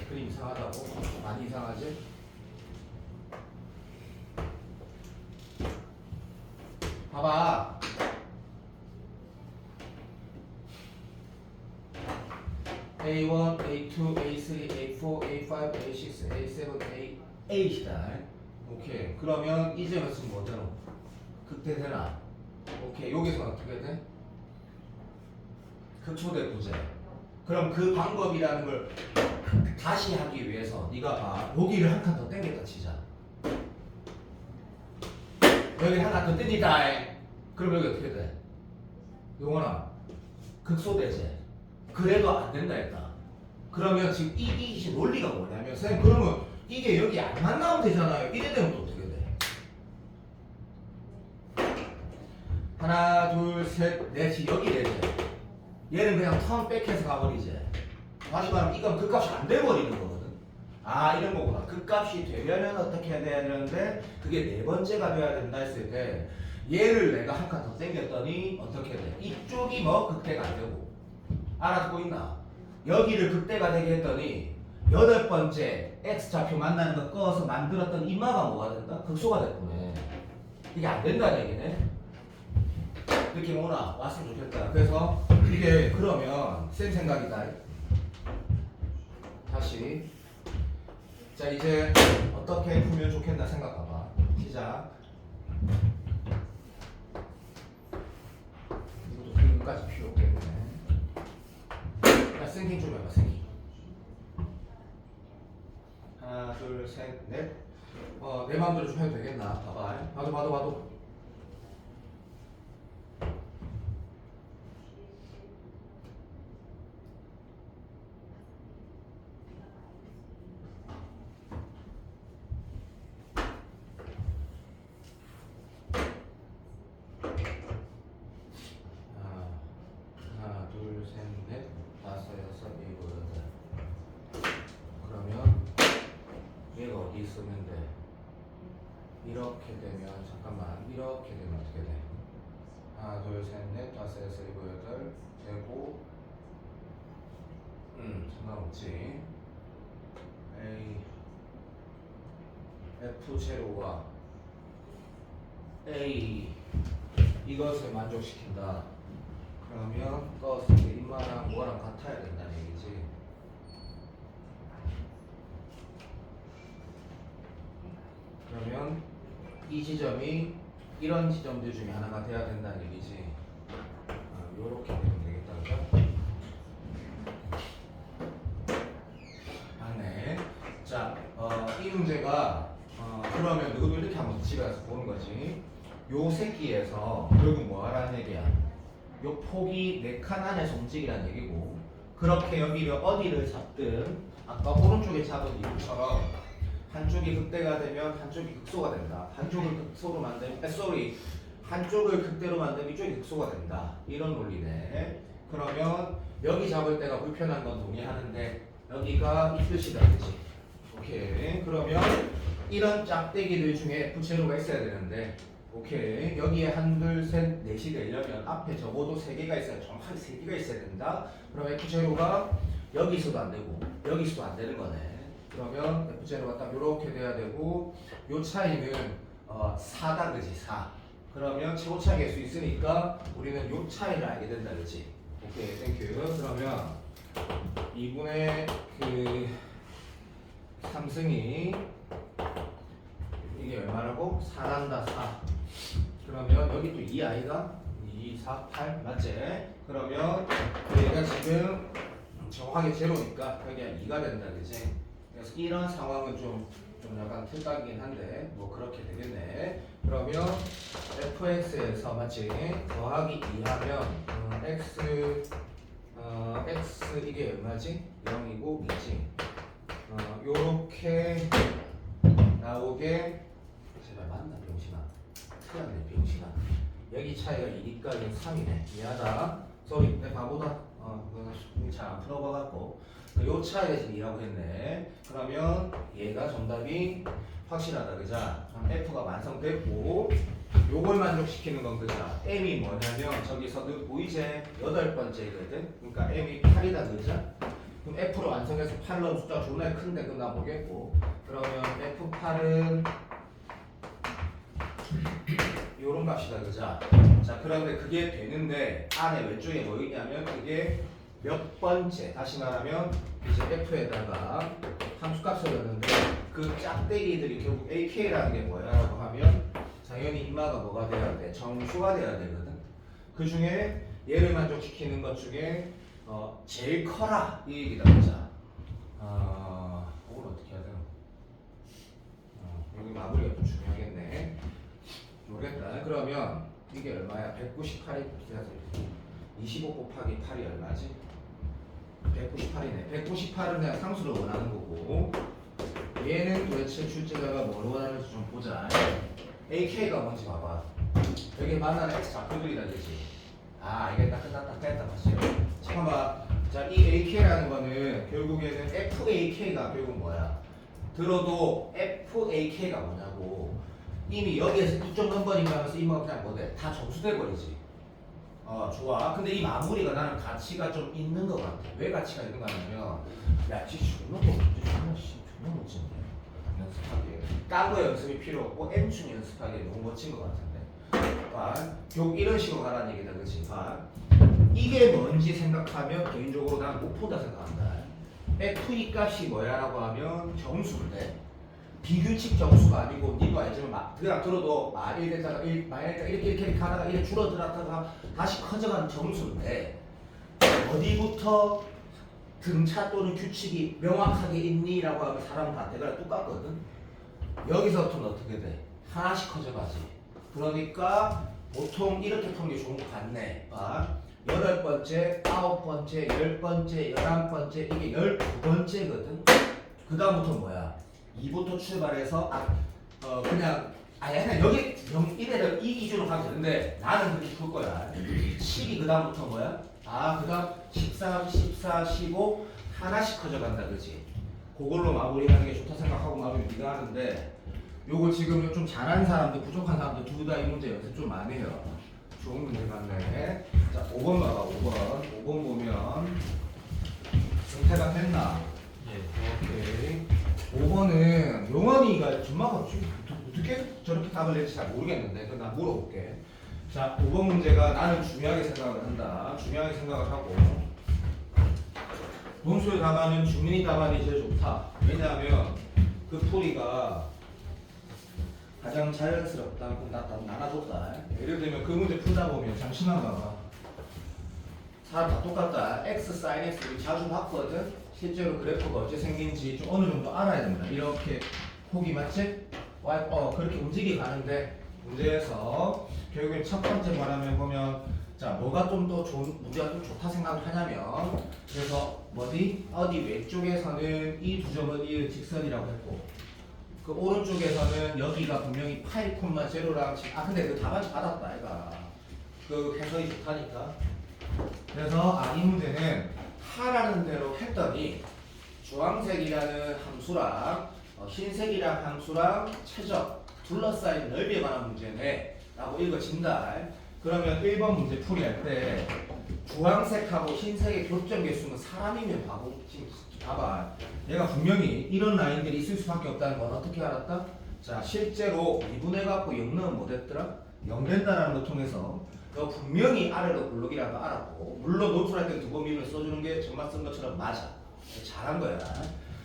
그림 이상하다고? 많이 이상하지? 봐봐. A1, A2, A3, A4, A5, A6, A7, A8이다. 오케이. 그러면 이제 무슨 뭐대로 극대되나? 오케이. 여기서 어떻게 돼? 극초대 부재. 그럼 그 방법이라는 걸 다시 하기 위해서 네가 여기를 한 칸 더 당겼다 치자. 여기 한 칸 더 당기다. 그럼 여기 어떻게 돼? 용원아, 극소대제. 그래도 안 된다 했다. 그러면 지금 이 논리가 뭐냐면 선생님 그러면 이게 여기 안 만나면 되잖아요. 이래 되면 또 어떻게 돼? 하나, 둘, 셋, 넷이 여기 되지. 얘는 그냥 턴 백해서 가버리지. 다시 말하면 이건 극값이 안 돼버리는 거거든. 아 이런 거구나. 극값이 되려면 어떻게 해야 되는데 그게 네 번째가 돼야 된다 했을 때 얘를 내가 한 칸 더 당겼더니 어떻게 돼? 이쪽이 뭐 극대가 안 되고 알아듣고 있나? 여기를 극대가 되게 했더니 여덟 번째 x좌표 만나는 거 꺼서 만들었던 이마가 뭐가 된다? 극소가 됐구네. 이게 안 된다는 얘기네. 느낌 오나? 왔으면 좋겠다. 그래서 이게 그러면 쌤 생각이다. 다시 자 이제 어떻게 풀면 좋겠나 생각해봐. 시작. 이것도 그림까지 필요 없겠네. 야 싱킹 좀 해봐. 싱킹. 하나 둘 셋 넷. 내 마음대로 좀 해도 되겠나? 봐봐. 봐도. 하나 둘 셋 넷 다섯 여섯 일곱 여덟. 그러면 얘가 어디 있으면 돼? 이렇게 되면 잠깐만 이렇게 되면 어떻게 돼? 하나 둘 셋 넷 다섯 여섯 일곱 여덟 되고 상관없지. A F 제로가 A 이것을 만족시킨다. 그러면 떴을 때 이마랑 뭐랑 같아야 된다는 얘기지. 그러면 이 지점이 이런 지점들 중에 하나가 돼야 된다는 얘기지. 요렇게 되면 되겠다. 그죠? 맞네. 자, 이 문제가 그러면 누구도 이렇게 한번 집에 가서 보는 거지. 요 새끼에서 결국 뭐 하라는 얘기야? 요 폭이 4칸 안에서 움직이라는 얘기고, 그렇게 여기를 어디를 잡든 아까 오른쪽에 잡은 이유처럼 한쪽이 극대가 되면 한쪽이 극소가 된다. 한쪽을 극소로 만들면 한쪽을 극대로 만들면 이쪽이 극소가 된다. 이런 논리네. 그러면 여기 잡을 때가 불편한 건 동의하는데 여기가 이 뜻이다, 그치? 오케이. 그러면 이런 짝대기들 중에 F0가 있어야 되는데, 오케이. 여기에 한, 둘, 셋, 넷이 되려면 앞에 적어도 3개가 있어야, 정확하게 3개가 있어야 된다. 그럼 F0가 여기서도 안 되고 여기서도 안 되는 거네. 그러면 F0가 딱 요렇게 돼야 되고, 요 차이는 4다, 그지? 4. 그러면 최고 차이 개수 있으니까 우리는 요 차이를 알게 된다, 그지? 오케이, 땡큐. 그러면 2분의 그 3승이 이게 얼마라고? 4단다, 4. 그러면 여기 또 2i가 2, 4, 8 맞지? 그러면 얘가 지금 정확하게 제로니까 여기가 2가 된다, 그지? 그래서 이런 상황은 좀 약간 틀딱이긴 한데 뭐 그렇게 되겠네. 그러면 fx에서 맞지? 더하기 2 하면 x 이게 얼마지? 0이고 2지. 요렇게 나오게. 제발 맞나 병신아? 틀렸네 병신아. 여기 차이가 2니까 이건 3이네. 미안하다. 쏘리 내 바보다. 이거 잘 안 풀어봐갖고 요 차이가 지금 2라고 했네. 그러면 얘가 정답이 확실하다, 그자? 그럼 F가 완성됐고, 요걸 만족시키는 건 그자? M이 뭐냐면 저기서 그 보이지? 8번째거든? 그러니까 M이 8이다, 그자? 그럼 F로 완성해서 8 넣은 숫자가 존나 큰데 끝나 보겠고, 그러면 F8은 요런 값이다, 그자? 자, 그런데 그게 되는데 안에 왼쪽에 뭐 있냐면 그게 몇 번째, 다시 말하면 이제 F에다가 함수값을 넣는데 그 짝대기들이 결국 AK라는 게 뭐야라고 하면 당연히 인마가 뭐가 돼야 돼? 정수가 돼야 되거든. 그 중에 얘를 만족시키는 것 중에 제일 커라 이 얘기다. 자, 이걸 어떻게 해야 되나? 여기 마무리가 좀 중요하겠네. 모르겠다. 그러면 이게 얼마야? 198이 25 곱하기 8이 얼마지? 198이네. 198은 그냥 상수를 원하는 거고, 얘는 도대체 출제자가 뭘 원하는지 좀 보자. AK가 뭔지 봐봐. 여기 만나는 X 좌표들이다, 그지? 아, 이게 딱 끝났다, 뺐다, 다시. 잠깐만. 자, 이 AK라는 거는 결국에는 FAK가 결국 뭐야? 들어도 FAK가 뭐냐고. 이미 여기에서 이쪽 넘버링을 하면서 이모가 그냥 뭐돼? 다 정수돼 버리지. 좋아. 근데 이 마무리가 나는 가치가 좀 있는 것 같아. 왜 가치가 있는 거 하냐면, 야, 지 존나 멋진데. 연습하기에. 딴 거 연습이 필요 없고, M충 연습하기에 너무 멋진 것 같은데. 결국 이런 식으로 가라는 얘기다, 그치? 이게 뭔지 생각하면, 개인적으로 난 못 푼다 생각한다. F2 값이 뭐야라고 하면 정수인데, 비규칙 정수가 아니고 니도 알지만 막 그냥 들어도 말1 됐다가 1 말했다가 이렇게 가다가 이렇게 줄어들었다가 다시 커져가는 정수인데 어디부터 등차 또는 규칙이 명확하게 있니라고 하면 사람은 다 대가리 똑같거든. 여기서부터는 어떻게 돼? 하나씩 커져가지. 그러니까 보통 이렇게 푸는 게 좋은 것 같네. 8번째, 9번째, 10번째, 11번째 이게 12번째거든. 그 다음부터 뭐야? 2부터 출발해서 그냥 여기 1회를 이 기준으로 가면 되는데 나는 그렇게 풀 거야. 12 그 다음부터 뭐야? 그 다음 13, 14, 15 하나씩 커져간다, 그지? 그걸로 마무리하는 게 좋다 생각하고 마무리 네가 하는데 요걸 지금 좀 잘하는 사람들, 부족한 사람들 둘 다 이 문제 연습 좀 많이 해요. 좋은 문제 같네. 자, 5번 봐봐. 5번 보면 정태가 했나? 오케이. 5번은 용원이가 준마가 어떻게 저렇게 답을 낼지 잘 모르겠는데 그건 난 물어볼게. 자, 5번 문제가 나는 중요하게 생각을 한다. 중요하게 생각을 하고 논술 답안은 주민이 답안이 제일 좋다. 왜냐하면 그 풀이가 가장 자연스럽다. 나눠줬다. 예를 들면 그 문제 풀다 보면 잠시만 봐봐. 사람 다 똑같다. X, sin X 우리 자주 봤거든. 실제로 그래프가 어째 생긴지 좀 어느 정도 알아야 됩니다. 이렇게 폭이 맞지? 그렇게 움직이 가는데 문제에서 결국엔 첫 번째 말하면 보면 자 뭐가 좀 더 좋은 문제가 좀 좋다 생각을 하냐면 그래서 어디 왼쪽에서는 이 두 점은 이 직선이라고 했고 그 오른쪽에서는 여기가 분명히 8,0랑 근데 그 답안지 받았다 아이가 그 해석이 좋다니까. 그래서 이 문제는 하라는 대로 했더니 주황색이라는 함수랑 흰색이라는 함수랑 최적 둘러싸인 넓이에 관한 문제네 라고 읽어진다. 그러면 1번 문제 풀이할 때 주황색하고 흰색의 교점 개수는 사람이면 봐봐. 얘가 분명히 이런 라인들이 있을 수밖에 없다는 건 어떻게 알았다? 자 실제로 미분해갖고 0 넣으면 뭐됐더라? 0 된다는 걸 통해서 너 분명히 아래로 블록이라는 거 알았고 물론 노출할 때 두 번 미분을 써주는 게 정말 쓴 것처럼 맞아. 잘한 거야.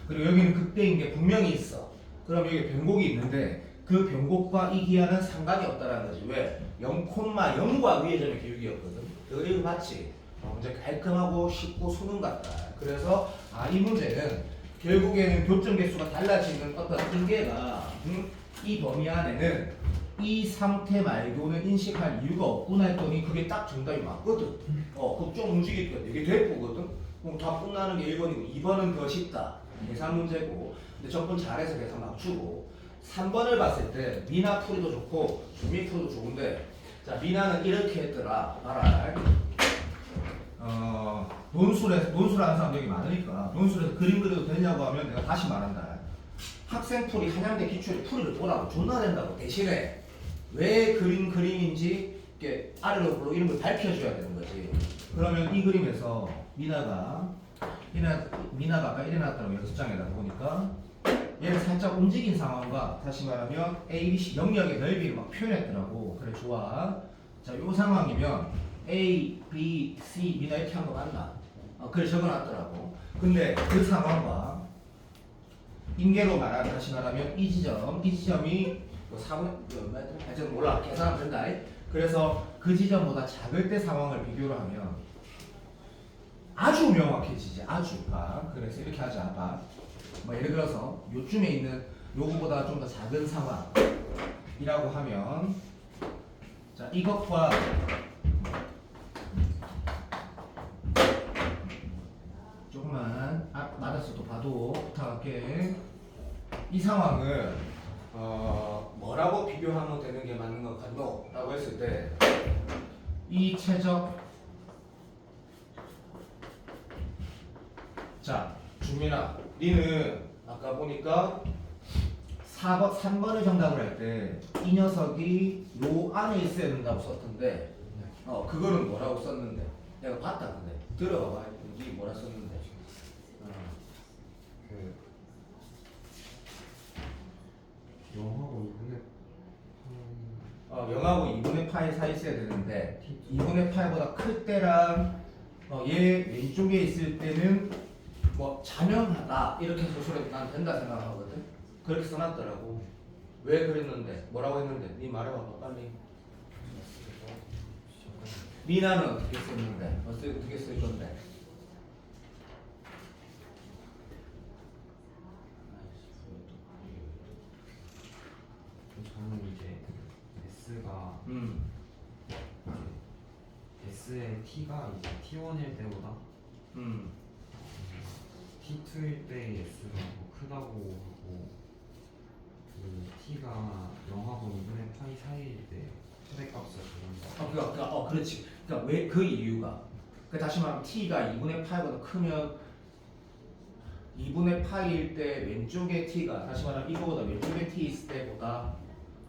그리고 여기는 극대인 게 분명히 있어. 그럼 여기 변곡이 있는데 그 변곡과 이 기하는 상관이 없다는 거지. 왜? 0,0과 위의 점의 교육이었거든. 그거 읽어봤지? 문제 깔끔하고 쉽고 수능 같다. 그래서 이 문제는 결국에는 교점 개수가 달라지는 어떤 인계가 이 범위 안에는 이 상태 말고는 인식할 이유가 없구나 했더니 그게 딱 정답이 맞거든. 그거 좀 움직이거든. 이게 대포거든. 그럼 다 끝나는 게 1번이고 2번은 더 쉽다. 계산 문제고. 근데 접근 잘해서 계산 맞추고 3번을 봤을 때 미나 풀이도 좋고 주민 풀이도 좋은데 자 미나는 이렇게 했더라. 봐라. 논술하는 사람 여기 많으니까 논술에서 그림 그려도 되냐고 하면 내가 다시 말한다. 학생 풀이 한양대 기출의 풀이를 보라고 존나 된다고. 대신에 왜 그림인지 이렇게 아래로 블록 이런 걸 밝혀줘야 되는 거지. 그러면 이 그림에서 미나가 아까 일어났다고 연습장에다 보니까 얘를 살짝 움직인 상황과 다시 말하면 A, B, C 영역의 넓이를 막 표현했더라고. 그래 좋아. 자, 요 상황이면 A, B, C 미나 이렇게 한 거 맞나? 그래 적어놨더라고. 근데 그 상황과 인계로 말하면 다시 말하면 이 지점이 뭐 4분 몇 m? 하여튼 몰라 계산하면 된다. 그래서 그 지점보다 작을 때 상황을 비교를 하면 아주 명확해지지. 아주. 그래서 이렇게 하자. 뭐 예를 들어서 요쯤에 있는 요거보다 좀 더 작은 상황이라고 하면 자 이것과 조금만 맞았어도 봐도 부탁할게. 이 상황을 뭐라고 비교하면 되는 게 맞는 것 같노? 라고 했을 때 이 최적 자 준민아 니는 아까 보니까 3번을 정답을 할 때 이 녀석이 요 안에 있어야 된다고 썼던데 그거는 뭐라고 썼는데 내가 봤다. 근데 들어봐봐. 니 뭐라 썼는데 그 영하고 0하고 2분의 파이 사이 있어야 되는데 2분의 파이보다 클 때랑 얘 왼쪽에 있을 때는 뭐 자명하다 이렇게 소설해도 난 된다 생각하거든. 그렇게 써놨더라고. 왜 그랬는데? 뭐라고 했는데? 니 말해봐봐 빨리. 미나는 어떻게 썼는데? 어떻게 쓸 건데? 저는 이제 S가 S의 T가 이제 T1일 때보다 T2일 때 S가 더 크다고 하고 그 T가 0하고 2분의 파이 사이일 때 최대값을 적는다. 그렇지. 그러니까 왜 그 이유가? 다시 말하면 t가 2분의 파이보다 크면 2분의 파이일 때 왼쪽에 t가 다시 말하면 이거보다 왼쪽에 t 있을 때보다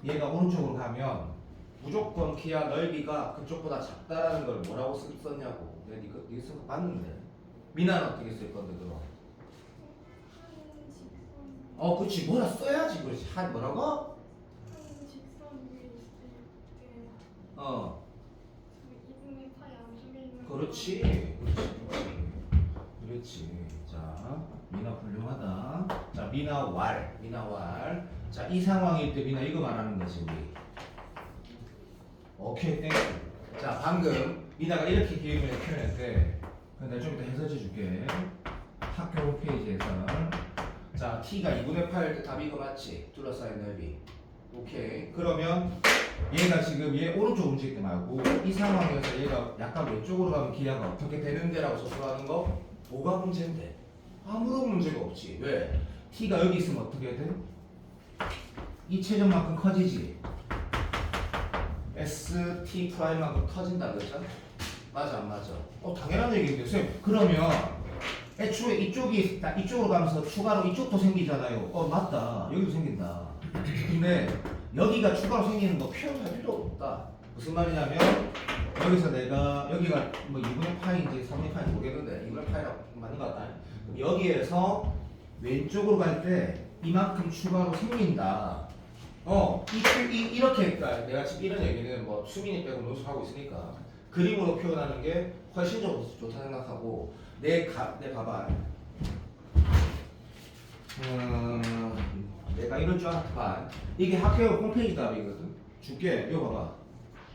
얘가 오른쪽으로 가면 무조건 키와 넓이가 그쪽보다 작다라는 걸 뭐라고 썼냐고. 내가 이거 쓴 거 봤는데. 미나는 어떻게 쓸 건데 그럼? 그치 뭐라 써야지. 그렇지. 뭐라고? 그렇지. 자, 미나 훌륭하다. 자, 미나 왈. 자, 이 상황일 때 미나 이거 말하는 거지 우리. 오케이, 땡큐. 자, 방금 미나가 이렇게 기억을 표현했대. 내가 좀 이따 해설해 줄게. 학교 홈페이지에서. 자, t가 2분의 8일 때 답이 이거 맞지? 둘러싸인 넓이. 오케이. 그러면 얘가 지금 얘 오른쪽 움직일 때 말고 이 상황에서 얘가 약간 왼쪽으로 가면 기하가 어떻게 되는데라고 서술하는 거 뭐가 문제인데? 아무런 문제가 없지. 왜? t가 여기 있으면 어떻게 돼? 이 최저만큼 커지지. st 프라임만큼 커진다 그랬잖아. 맞아 안 맞아? 당연한 얘기인데 선생님 그러면 애초에 이쪽으로 가면서 추가로 이쪽도 생기잖아요. 맞다. 여기도 생긴다. 근데 여기가 추가로 생기는 거 표현할 필요 없다. 무슨 말이냐면 여기서 내가 여기가 뭐 2분의 파이인지 3분의 파이인지 모르겠는데 2분의 파이라고 맞는 것 같다. 그럼 여기에서 왼쪽으로 갈 때 이만큼 추가로 생긴다. 이렇게 그러니까 내가 지금 이런 얘기는 뭐 수민이 빼고 논술하고 있으니까 그림으로 표현하는 게 훨씬 좋다 생각하고 봐봐. 내가 이럴 줄 알았다. 이게 학교 홈페이지 답이거든. 줄게. 이거 봐봐.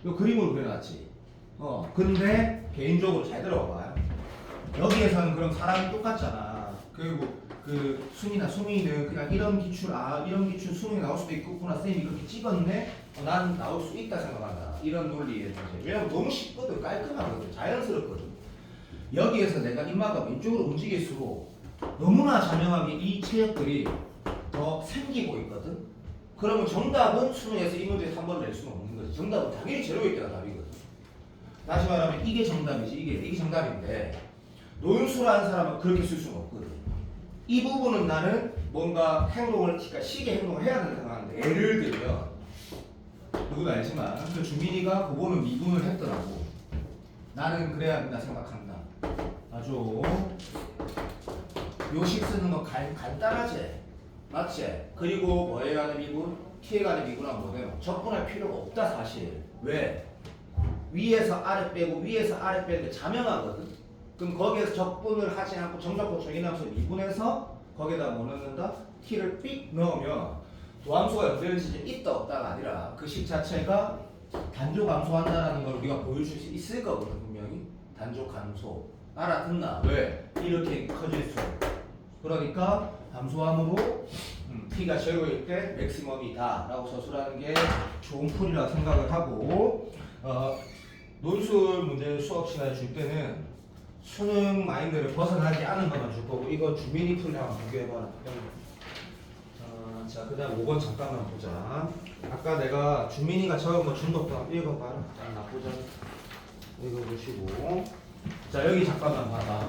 이거 그림으로 그려놨지. 근데 개인적으로 잘 들어봐봐. 여기에서는 그럼 사람이 똑같잖아. 그리고 그 수민이는 그냥 이런 기출 수능이 나올 수도 있겠구나. 쌤이 그렇게 찍었네. 난 나올 수 있다 생각한다. 이런 논리에 왜냐면 너무 쉽거든. 깔끔하거든. 자연스럽거든. 여기에서 내가 인마가 왼쪽으로 움직일수록 너무나 자명하게 이 체역들이 더 생기고 있거든. 그러면 정답은 수능에서 이 문제에 3번을 낼 수는 없는 거지. 정답은 당연히 제로일 때가 답이거든. 다시 말하면 이게 정답이지. 이게 정답인데 논술하는 사람은 그렇게 쓸 수는 없거든. 이 부분은 나는 뭔가 그러니까 시계 행동을 해야 된다 생각하는데 예를 들면 누구도 알지만 그 주민이가 그거는 미분을 했더라고. 나는 그래야 된다 생각한다. 아주 요식 쓰는 거 간단하지? 맞지? 그리고 뭐에 관한 미분? t에 관한 미분은 뭐예요? 접근할 필요가 없다 사실. 왜? 위에서 아래 빼고 위에서 아래 빼는 게 자명하거든? 그럼 거기에서 적분을 하지 않고 정적분 정의함수 미분해서 거기에다 뭐 넣는다? t를 삑 넣으면 두 함수가 연결되지 있다 없다가 아니라 그 식 자체가 단조 감소한다라는 걸 우리가 보여줄 수 있을 거거든 분명히. 단조 감소 알아듣나? 왜? 이렇게 커질 수. 그러니까 함수함으로 t가 제로일 때 맥시멈이다 라고 서술하는 게 좋은 풀이라고 생각을 하고 논술 문제 수업 시간에 줄 때는 수능 마인드를 벗어나지 않은 것만 줄 거고 이거 주민이 풀이 한번 비교해봐라. 자, 그 다음 5번 잠깐만 보자. 아까 내가 주민이가 적은 거 준 것도 한번 읽어봐라. 자, 나쁘자. 읽어보시고. 자, 여기 잠깐만 봐봐.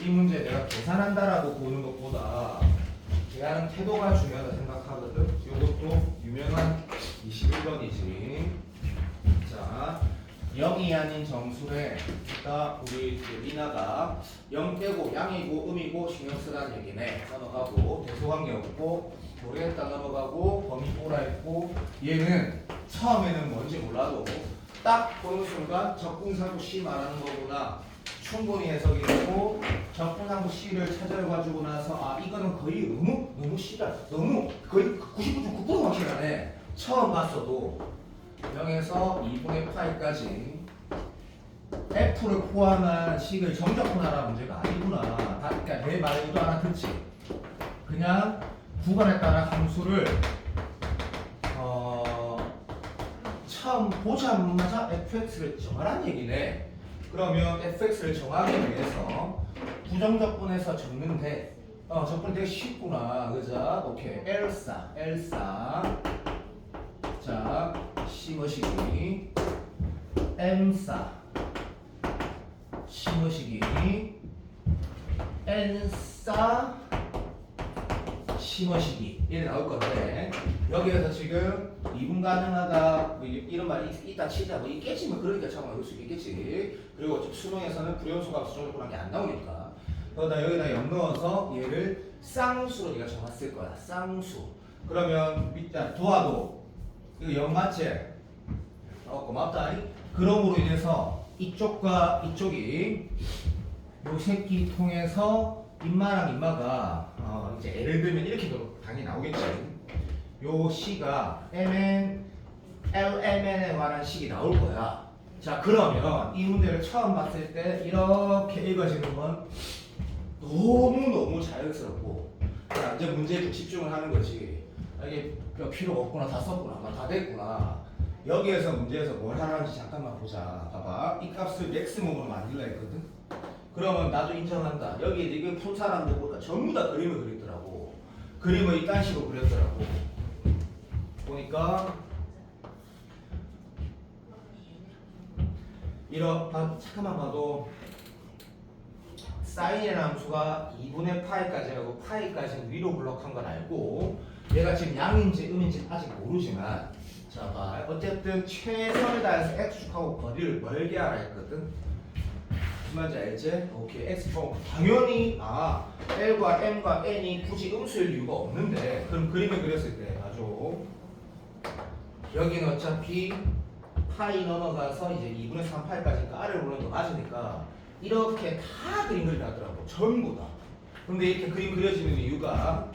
이 문제 내가 계산한다라고 보는 것보다 계산하는 태도가 중요하다 생각하거든. 이것도 유명한 21번이지. 자, 0이 아닌 정수에 딱 우리 리나가 0 빼고 양이고 음이고 신경 쓰라는 얘기네. 넘어가고 대소관계 없고 모르겠다 넘어가고 범위 오라 했고 얘는 처음에는 뭔지 몰라도 딱 보는 순간 적분상수 C 말하는 거구나 충분히 해석이 되고 적분상수 C를 찾아가지고 나서 아 이거는 거의 너무 C다 너무 거의 99.9% 확실하네. 처음 봤어도 0에서 2분의 파이까지 F를 포함한 식을 정적분하라는 문제가 아니구나. 그러니까 내 말도 알아듣지. 그냥 구간에 따라 함수를 처음 보자마자 fx를 정하라는 얘기네. 그러면 fx를 정하기 위해서 부정적분해서 적는데 적분 되게 쉽구나. 그죠? 오케이. 엘사 자 심어시기 M사 심어시기 N사 심어시기 이렇게 나올 건데 여기에서 지금 미분 가능하다 뭐 이런 말이 있다 치자 뭐 이게 깨지면 그러니까 참 나올 수 있겠지. 그리고 수능에서는 불연수가 수정적분한 게 안 나오니까 그러다 여기다 0 넣어서 얘를 쌍수로 네가 정했을 거야. 쌍수. 그러면 밑에 도와도 이거 0 맞지? 고맙다. 그럼으로 인해서 이쪽과 이쪽이 요 새끼 통해서 인마랑 인마가 이제 예를 들면 이렇게 당연히 나오겠지. 요 C가 MN, LMN에 관한 식이 나올 거야. 자 그러면 이 문제를 처음 봤을 때 이렇게 읽어지는 건 너무너무 자연스럽고 자 이제 문제에 좀 집중을 하는 거지. 이게 필요가 없구나 다 썼구나 다 됐구나. 여기에서 문제에서 뭘 하라는지 잠깐만 보자. 봐봐. 이 값을 맥시멈으로 만들려 했거든. 그러면 나도 인정한다. 여기 지금 푼 사람들 보니까 전부 다 그림을 그렸더라고. 그림을 이딴 식으로 그렸더라고. 보니까 잠깐만 봐도 사인이라는 함수가 2분의 파이까지 하고 파이까지는 위로 블럭한 건 알고 얘가 지금 양인지 음인지 아직 모르지만 자 봐. 어쨌든 최선을 다해서 x축하고 거리를 멀게 하라 했거든. 무슨 말인지 알지? 오케이. x축하고 당연히 L과 M과 N이 굳이 음수일 이유가 없는데 그럼 그림을 그렸을 때 아주 여기는 어차피 파이 넘어가서 이제 2분의 3 파이까지니까 아래로 오는 거 맞으니까 이렇게 다 그림 그리더라고. 전부 다. 근데 이렇게 그림 그려지는 이유가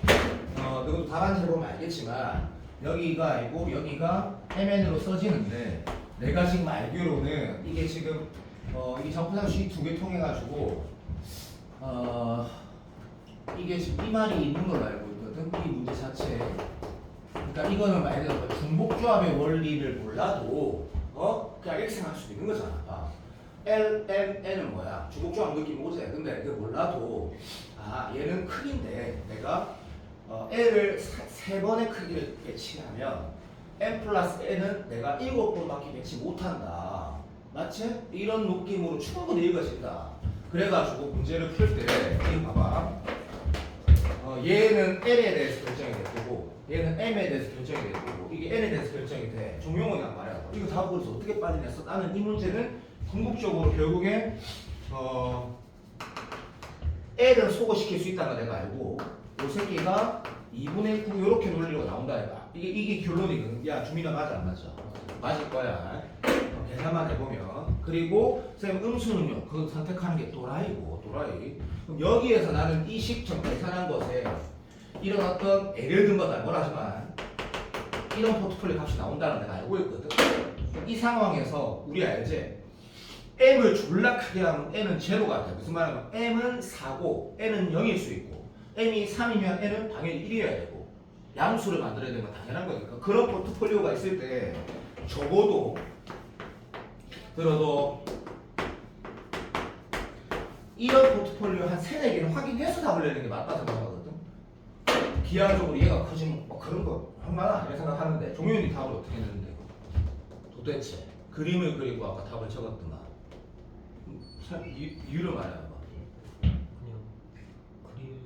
너도 답안지를 보면 알겠지만 여기가 아니고 여기가 MN으로 써지는데 내가 지금 알기로는 이게 지금 이게 적분상수 두 개 통해 가지고 이게 지금 이 말이 있는 걸로 알고 있거든. 이 문제 자체에. 그러니까 이거는 말 그대로 중복조합의 원리를 몰라도 그냥 이렇게 생각할 수도 있는 거잖아. L, M, N은 뭐야? 중복조합 느낌 오지. 근데 그걸 몰라도 얘는 크기인데 내가 L을 세 번의 크기를 배치하면 M 플러스 N은 내가 7번밖에 배치 못한다. 맞지? 이런 느낌으로 충분히 읽어진다. 그래가지고 문제를 풀 때 이거 봐봐. 얘는 L에 대해서 결정이 될 거고 얘는 M에 대해서 결정이 될 거고 이게 N에 대해서 결정이 돼. 종용어냐 말이야. 이거 다 보고서 어떻게 빠지냐. 나는 이 문제는 궁극적으로 결국에 L을 소거시킬 수 있다는 걸 내가 알고 이 새끼가 2분의 9 이렇게 논리로 나온다 해봐. 이게 결론이거든. 야 주민아 맞아 안 맞아? 맞을 거야. 계산만 해보면. 그리고 쌤 음수는요. 그건 선택하는 게 또라이고 또라이. 그럼 여기에서 나는 이 식점 계산한 것에 이런 어떤 예를 든 거다 뭐라지만 이런 포트폴리오 값이 나온다는 내가 알고 있거든. 이 상황에서 우리 알지? m을 졸라 크게 하면 n은 제로가 돼. 무슨 말이냐면 m은 4고 n은 0일 수 있고 m이 3이면 n은 당연히 1이어야 되고 양수를 만들어야 되는 건 당연한 거니까. 그런 포트폴리오가 있을 때 적어도 들어도 이런 포트폴리오 한 3, 4개는 확인해서 답을 내는 게 맞다 생각하거든. 기하적으로 얘가 커지면 그런 거 할만한 아니라 생각하는데 종윤이 답을 어떻게 내는데 도대체 그림을 그리고 아까 답을 적었더만 이유를 말해봐. 그냥 그림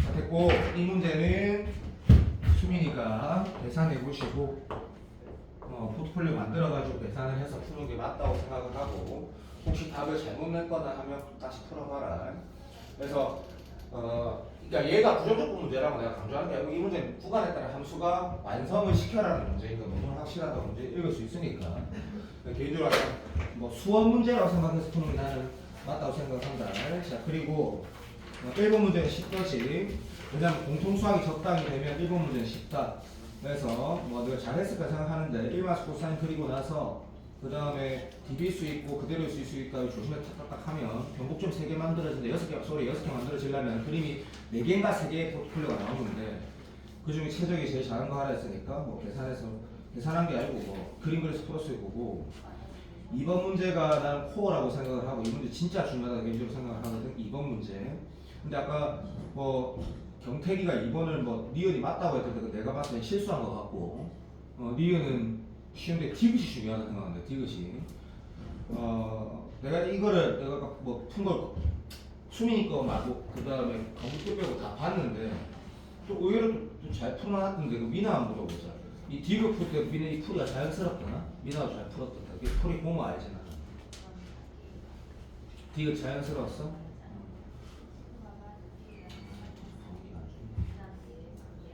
자, 됐고 이 문제는 수민이가 계산해 보시고 포트폴리오 만들어가지고 계산을 해서 푸는 게 맞다고 생각을 하고 혹시 답을 잘못 냈거나 하면 다시 풀어봐라. 그래서 그러니까 얘가 부정적분 문제라고 내가 강조하는 게 아니고 이 문제는 구간에 따라 함수가 완성을 시켜라는 문제니까 너무 확실하다고 문제 읽을 수 있으니까 개인적으로 뭐 수업 문제라고 생각해서 푸는 게 나는 맞다고 생각한다. 자 그리고 1번 문제는 쉽듯이 왜냐면 공통수학이 적당히 되면 1번 문제는 쉽다. 그래서 뭐 내가 잘했을까 생각하는데 1마스 코사인 그리고 나서 그 다음에 디빌 수 있고 그대로일 수 있으니까 조심해 탁탁탁 하면 변곡점 3개 만들어진다. 6개 만들어지려면 그림이 4개인가 3개의 포트폴리오가 나오는데 그 중에 최적이 제일 작은 거 하라 했으니까 뭐 계산한 게 아니고 뭐 그림 그려서 풀었을 거고 2번 문제가 나는 코어라고 생각을 하고 이 문제 진짜 중요하다고 개인적으로 생각을 하거든. 2번 문제. 근데 아까 뭐 경태기가 2번을 뭐 니은이 맞다고 했는데 내가 봤을 때 실수한 것 같고 니은은 쉬운데 디귿이 중요하다고 생각하는데 디귿이 내가 이거를 내가 뭐 푼 걸 수민이 거 말고 그 다음에 검은표 빼고 다 봤는데 또 의외로 또 잘 풀어놨던데 그 미나 한번 물어보자. 이 디귿 풀 때 미나 이 풀이가 자연스럽더나? 미나가 잘 풀었다. 이 풀이 보면 알지 나. 디귿 자연스러웠어?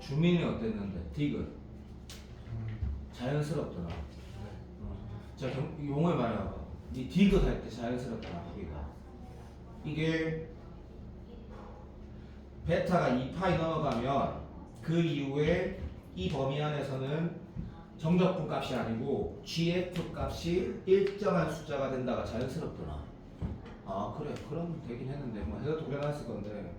주민이 어땠는데? 디귿 자연스럽더라. 자, 용어를 말해봐. 이 디귿 할 때 자연스럽더라. 우리가 이게 베타가 2파이 넘어가면 그 이후에 이 범위 안에서는 정적분 값이 아니고 GF 값이 일정한 숫자가 된다가 자연스럽더라. 아 그래 그럼 되긴 했는데 뭐 해도 그려놨을 건데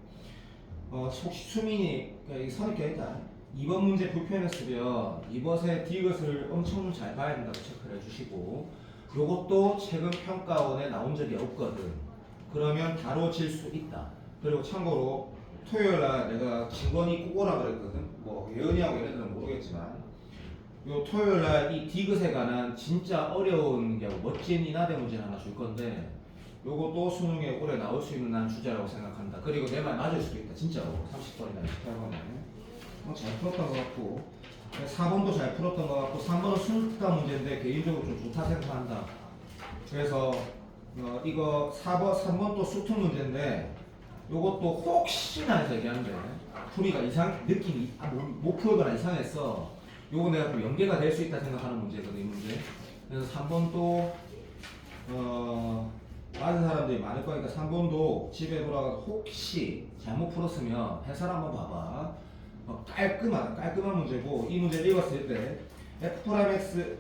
혹시 수민이 선입견이다. 2번 문제 불편했으면 이것의 디귿을 엄청 잘 봐야 된다고 체크를 해주시고 요것도 최근 평가원에 나온 적이 없거든. 그러면 다뤄질 수 있다. 그리고 참고로 토요일날 내가 진건이 꼭 오라 그랬거든. 뭐 예은이하고 얘네들은 모르겠지만 요 토요일날 이 디귿에 관한 진짜 어려운 게 멋진 인하대 문제 하나 줄 건데 요것도 수능에 올해 나올 수 있는 난 주제라고 생각한다. 그리고 내 말 맞을 수도 있다. 진짜로 30번이나 28번에 잘 풀었던 것 같고 4번도 잘 풀었던 것 같고 3번은 순수다 문제인데 개인적으로 좀 좋다 생각한다. 그래서 이거 4번, 3번도 수특 문제인데 요것도 혹시나 해서 얘기하는데 풀이가 느낌이 못 풀거나 이상했어. 요거 내가 좀 연계가 될 수 있다 생각하는 문제거든 이 문제. 그래서 3번도 맞은 사람들이 많을 거니까 3번도 집에 돌아가서 혹시 잘못 풀었으면 해설 한번 봐봐. 깔끔한 문제고 이 문제를 읽었을 때 F'X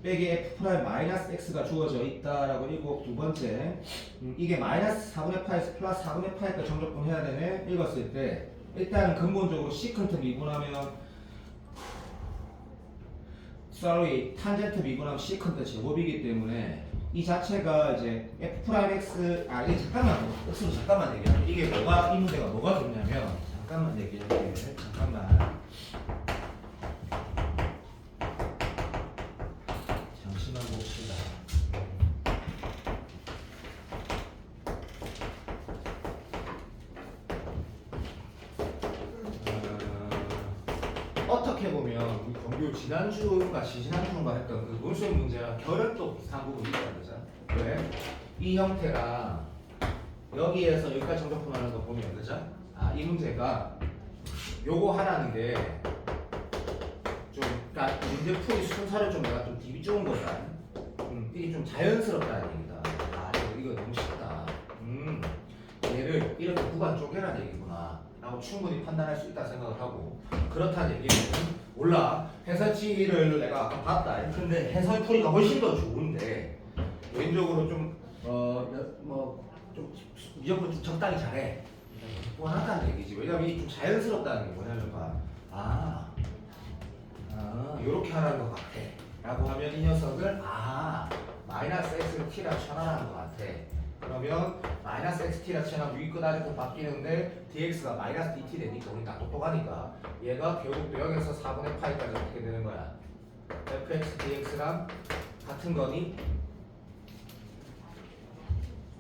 빼기 F'-X가 주어져 있다라고 읽고 두 번째 이게 마이너스 4분의 파에서 플러스 4분의 파니까 정적분 해야 되네 읽었을 때 일단은 근본적으로 시컨트 미분하면 탄젠트 미분하면 시컨트 제곱이기 때문에 이 자체가 이제 F'X 이게 잠깐만 얘기할게. 이게 이 문제가 뭐가 좋냐면 잠깐만 얘기할게. 잠시만 봅시다. 어떻게 보면 우리 검교 지난주인가 지난주인가 했던 그 논술 문제랑 결은 또 비슷한 부분이 있다는 거죠. 왜? 이 형태가 여기에서 여기까지 정적분하는 거 보면 그죠? 이 문제가 요거 하라는 게 좀 그러니까 문제 풀이 순서를 좀 내가 좀 디비 좋은 거다. 이게 좀 자연스럽다는 얘기다. 아 이거 너무 쉽다. 얘를 이렇게 구간 쪼개라는 얘기구나 라고 충분히 판단할 수 있다 생각을 하고, 그렇다는 얘기는 몰라 해설지를 내가 아까 봤다. 근데 해설 풀이가 훨씬 더 좋은데 개인적으로 좀 좀 무조건 좀 적당히 잘해 원하다는 얘기지. 왜냐면 이게 좀 자연스럽다는 게 뭐냐면 요렇게 하라는 것 같아 라고 하면 이 녀석을 마이너스 x를 t라 쳐라라는 것 같아. 그러면 마이너스 xt라 쳐면 위끝 아래끝 바뀌는데 dx가 마이너스 dt 되니까 우리 딱 똑똑하니까 얘가 결국 0에서 4분의 파이까지 어떻게 되는 거야? fx dx랑 같은 거니?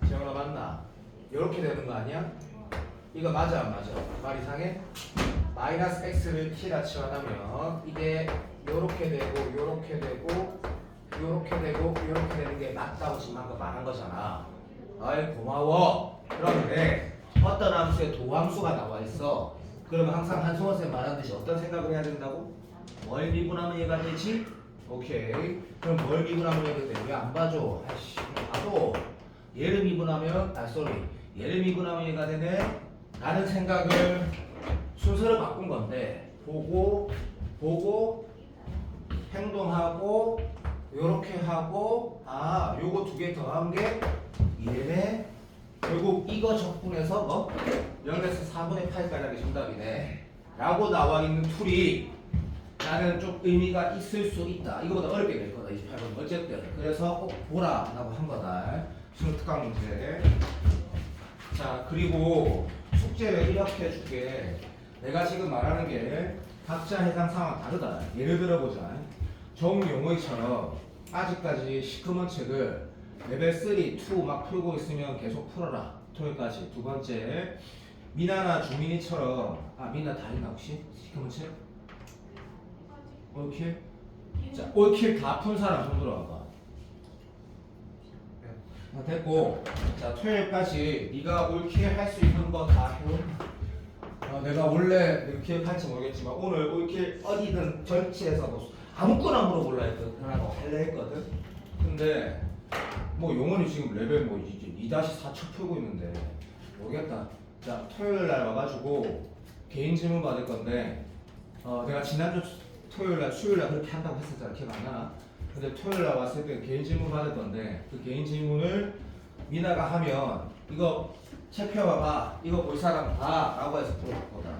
재현아 맞나? 이렇게 되는 거 아니야? 이거 맞아 안 맞아? 말 이상해? 마이너스 x를 t라 치환하면 이게 요렇게 되고 요렇게 되고 요렇게 되고 요렇게 되는 게 맞다고 지금 아까 말한 거잖아. 아이 고마워. 그런데 어떤 함수에 도함수가 나와 있어. 그러면 항상 한승원 쌤 말한 듯이 어떤 생각을 해야 된다고? 뭘 미분하면 얘가 되지? 오케이. 그럼 뭘 미분하면 얘가 돼? 왜 안 봐줘? 아이씨 봐도 얘를 미분하면 얘를 미분하면 얘가 되네? 라는 생각을 순서를 바꾼 건데 보고 행동하고 요렇게 하고 요거 두 개 더한 게 얘네. 결국 이거 적분해서 뭐 0에서 4분의 8까지 하게 정답이네 라고 나와 있는 툴이 나는 좀 의미가 있을 수 있다. 이거보다 어렵게 될 거다 28번. 어쨌든 그래서 꼭 보라 라고 한 거다. 지금 특강 문제. 자 그리고 숙제를 이렇게 해줄게. 내가 지금 말하는 게 각자 해당 상황 다르다. 예를 들어보자. 정용의처럼 아직까지 시커먼 책을 레벨 3, 2 막 풀고 있으면 계속 풀어라. 토요일까지. 두 번째, 미나나 주민이처럼 미나 다 있나 혹시? 시커먼 책? 올킬? 자, 올킬 다 푼 사람 손 들어와봐. 됐고, 자 토요일까지 네가 올킬 할 수 있는 거 다 해오. 내가 원래 기억할지 모르겠지만 오늘 올킬 어디든 전체에서 뭐 아무거나 물어볼라 했거든. 하라고 할래 했거든. 근데 뭐 용원이 지금 레벨 뭐 이제 2-4초 풀고 있는데 모르겠다. 자 토요일 날 와가지고 개인 질문 받을 건데 내가 지난주 토요일 날 수요일 날 그렇게 한다고 했었잖아. 기억 안 나나? 근데 토요일 날 왔을 때 개인 질문 받을 건데 그 개인 질문을 미나가 하면 이거 책 펴봐봐. 이거 볼 사람 다 라고 해서 풀어봤거든.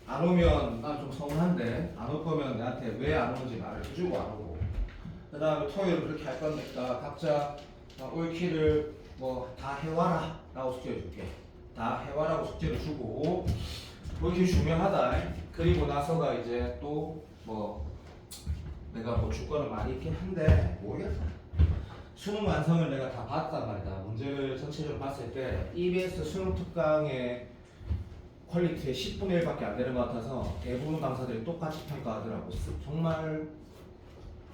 안 오면 난 좀 서운한데 안 올 거면 나한테 왜 안 오는지 말을 해주고 안 오고, 그 다음에 토요일 그렇게 할 거니까 각자 올킬을 뭐 다 해와라 라고 숙제를 줄게. 다 해와라고 숙제를 주고 올킬 중요하다. 그리고 나서가 이제 또 뭐 내가 뭐 줄 거는 많이 있긴 한데 모르겠다. 수능 완성을 내가 다 봤단 말이다. 문제를 전체적으로 봤을 때 EBS 수능 특강의 퀄리티의 10분의 1밖에 안 되는 것 같아서 대부분 강사들이 똑같이 평가하더라고. 정말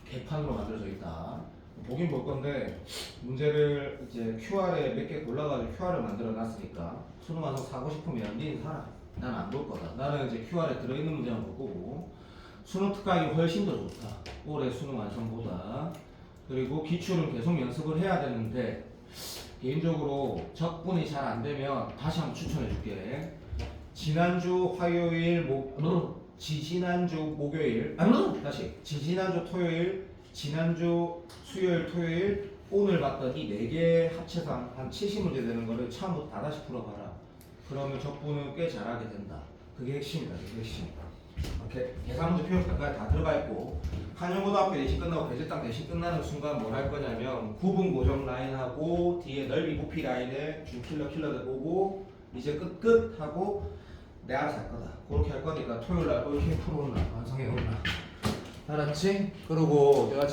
개판으로 만들어져 있다. 보긴 볼 건데 문제를 이제 QR에 몇 개 골라가지고 QR을 만들어 놨으니까 수능 완성 사고 싶으면 니는 사라. 난 안 볼 거다. 나는 이제 QR에 들어있는 문제만 볼 거고 수능 특강이 훨씬 더 좋다. 올해 수능 완성보다. 그리고 기출은 계속 연습을 해야 되는데 개인적으로 적분이 잘 안 되면 다시 한번 추천해 줄게. 지난주 화요일 지지난주 목요일 지지난주 토요일 지난주 수요일 토요일 오늘 봤던 이 4개 합쳐서 한 70문제 되는 거를 처음부터 다 다시 풀어봐라. 그러면 적분은 꽤 잘하게 된다. 그게 핵심이다. 그게 핵심. 오케이. 계산 문제 표현 가까이 다 들어가 있고 한영고등학교 내신 끝나고 배제당 내신 끝나는 순간 뭘 할 거냐면 구분 고정 라인하고 뒤에 넓이 부피 라인에 준 킬러들 보고 이제 끝 하고 내 알아서 할 거다. 그렇게 할 거니까 토요일 날 이렇게 풀어오나 완성해 오나. 알았지? 그리고 내가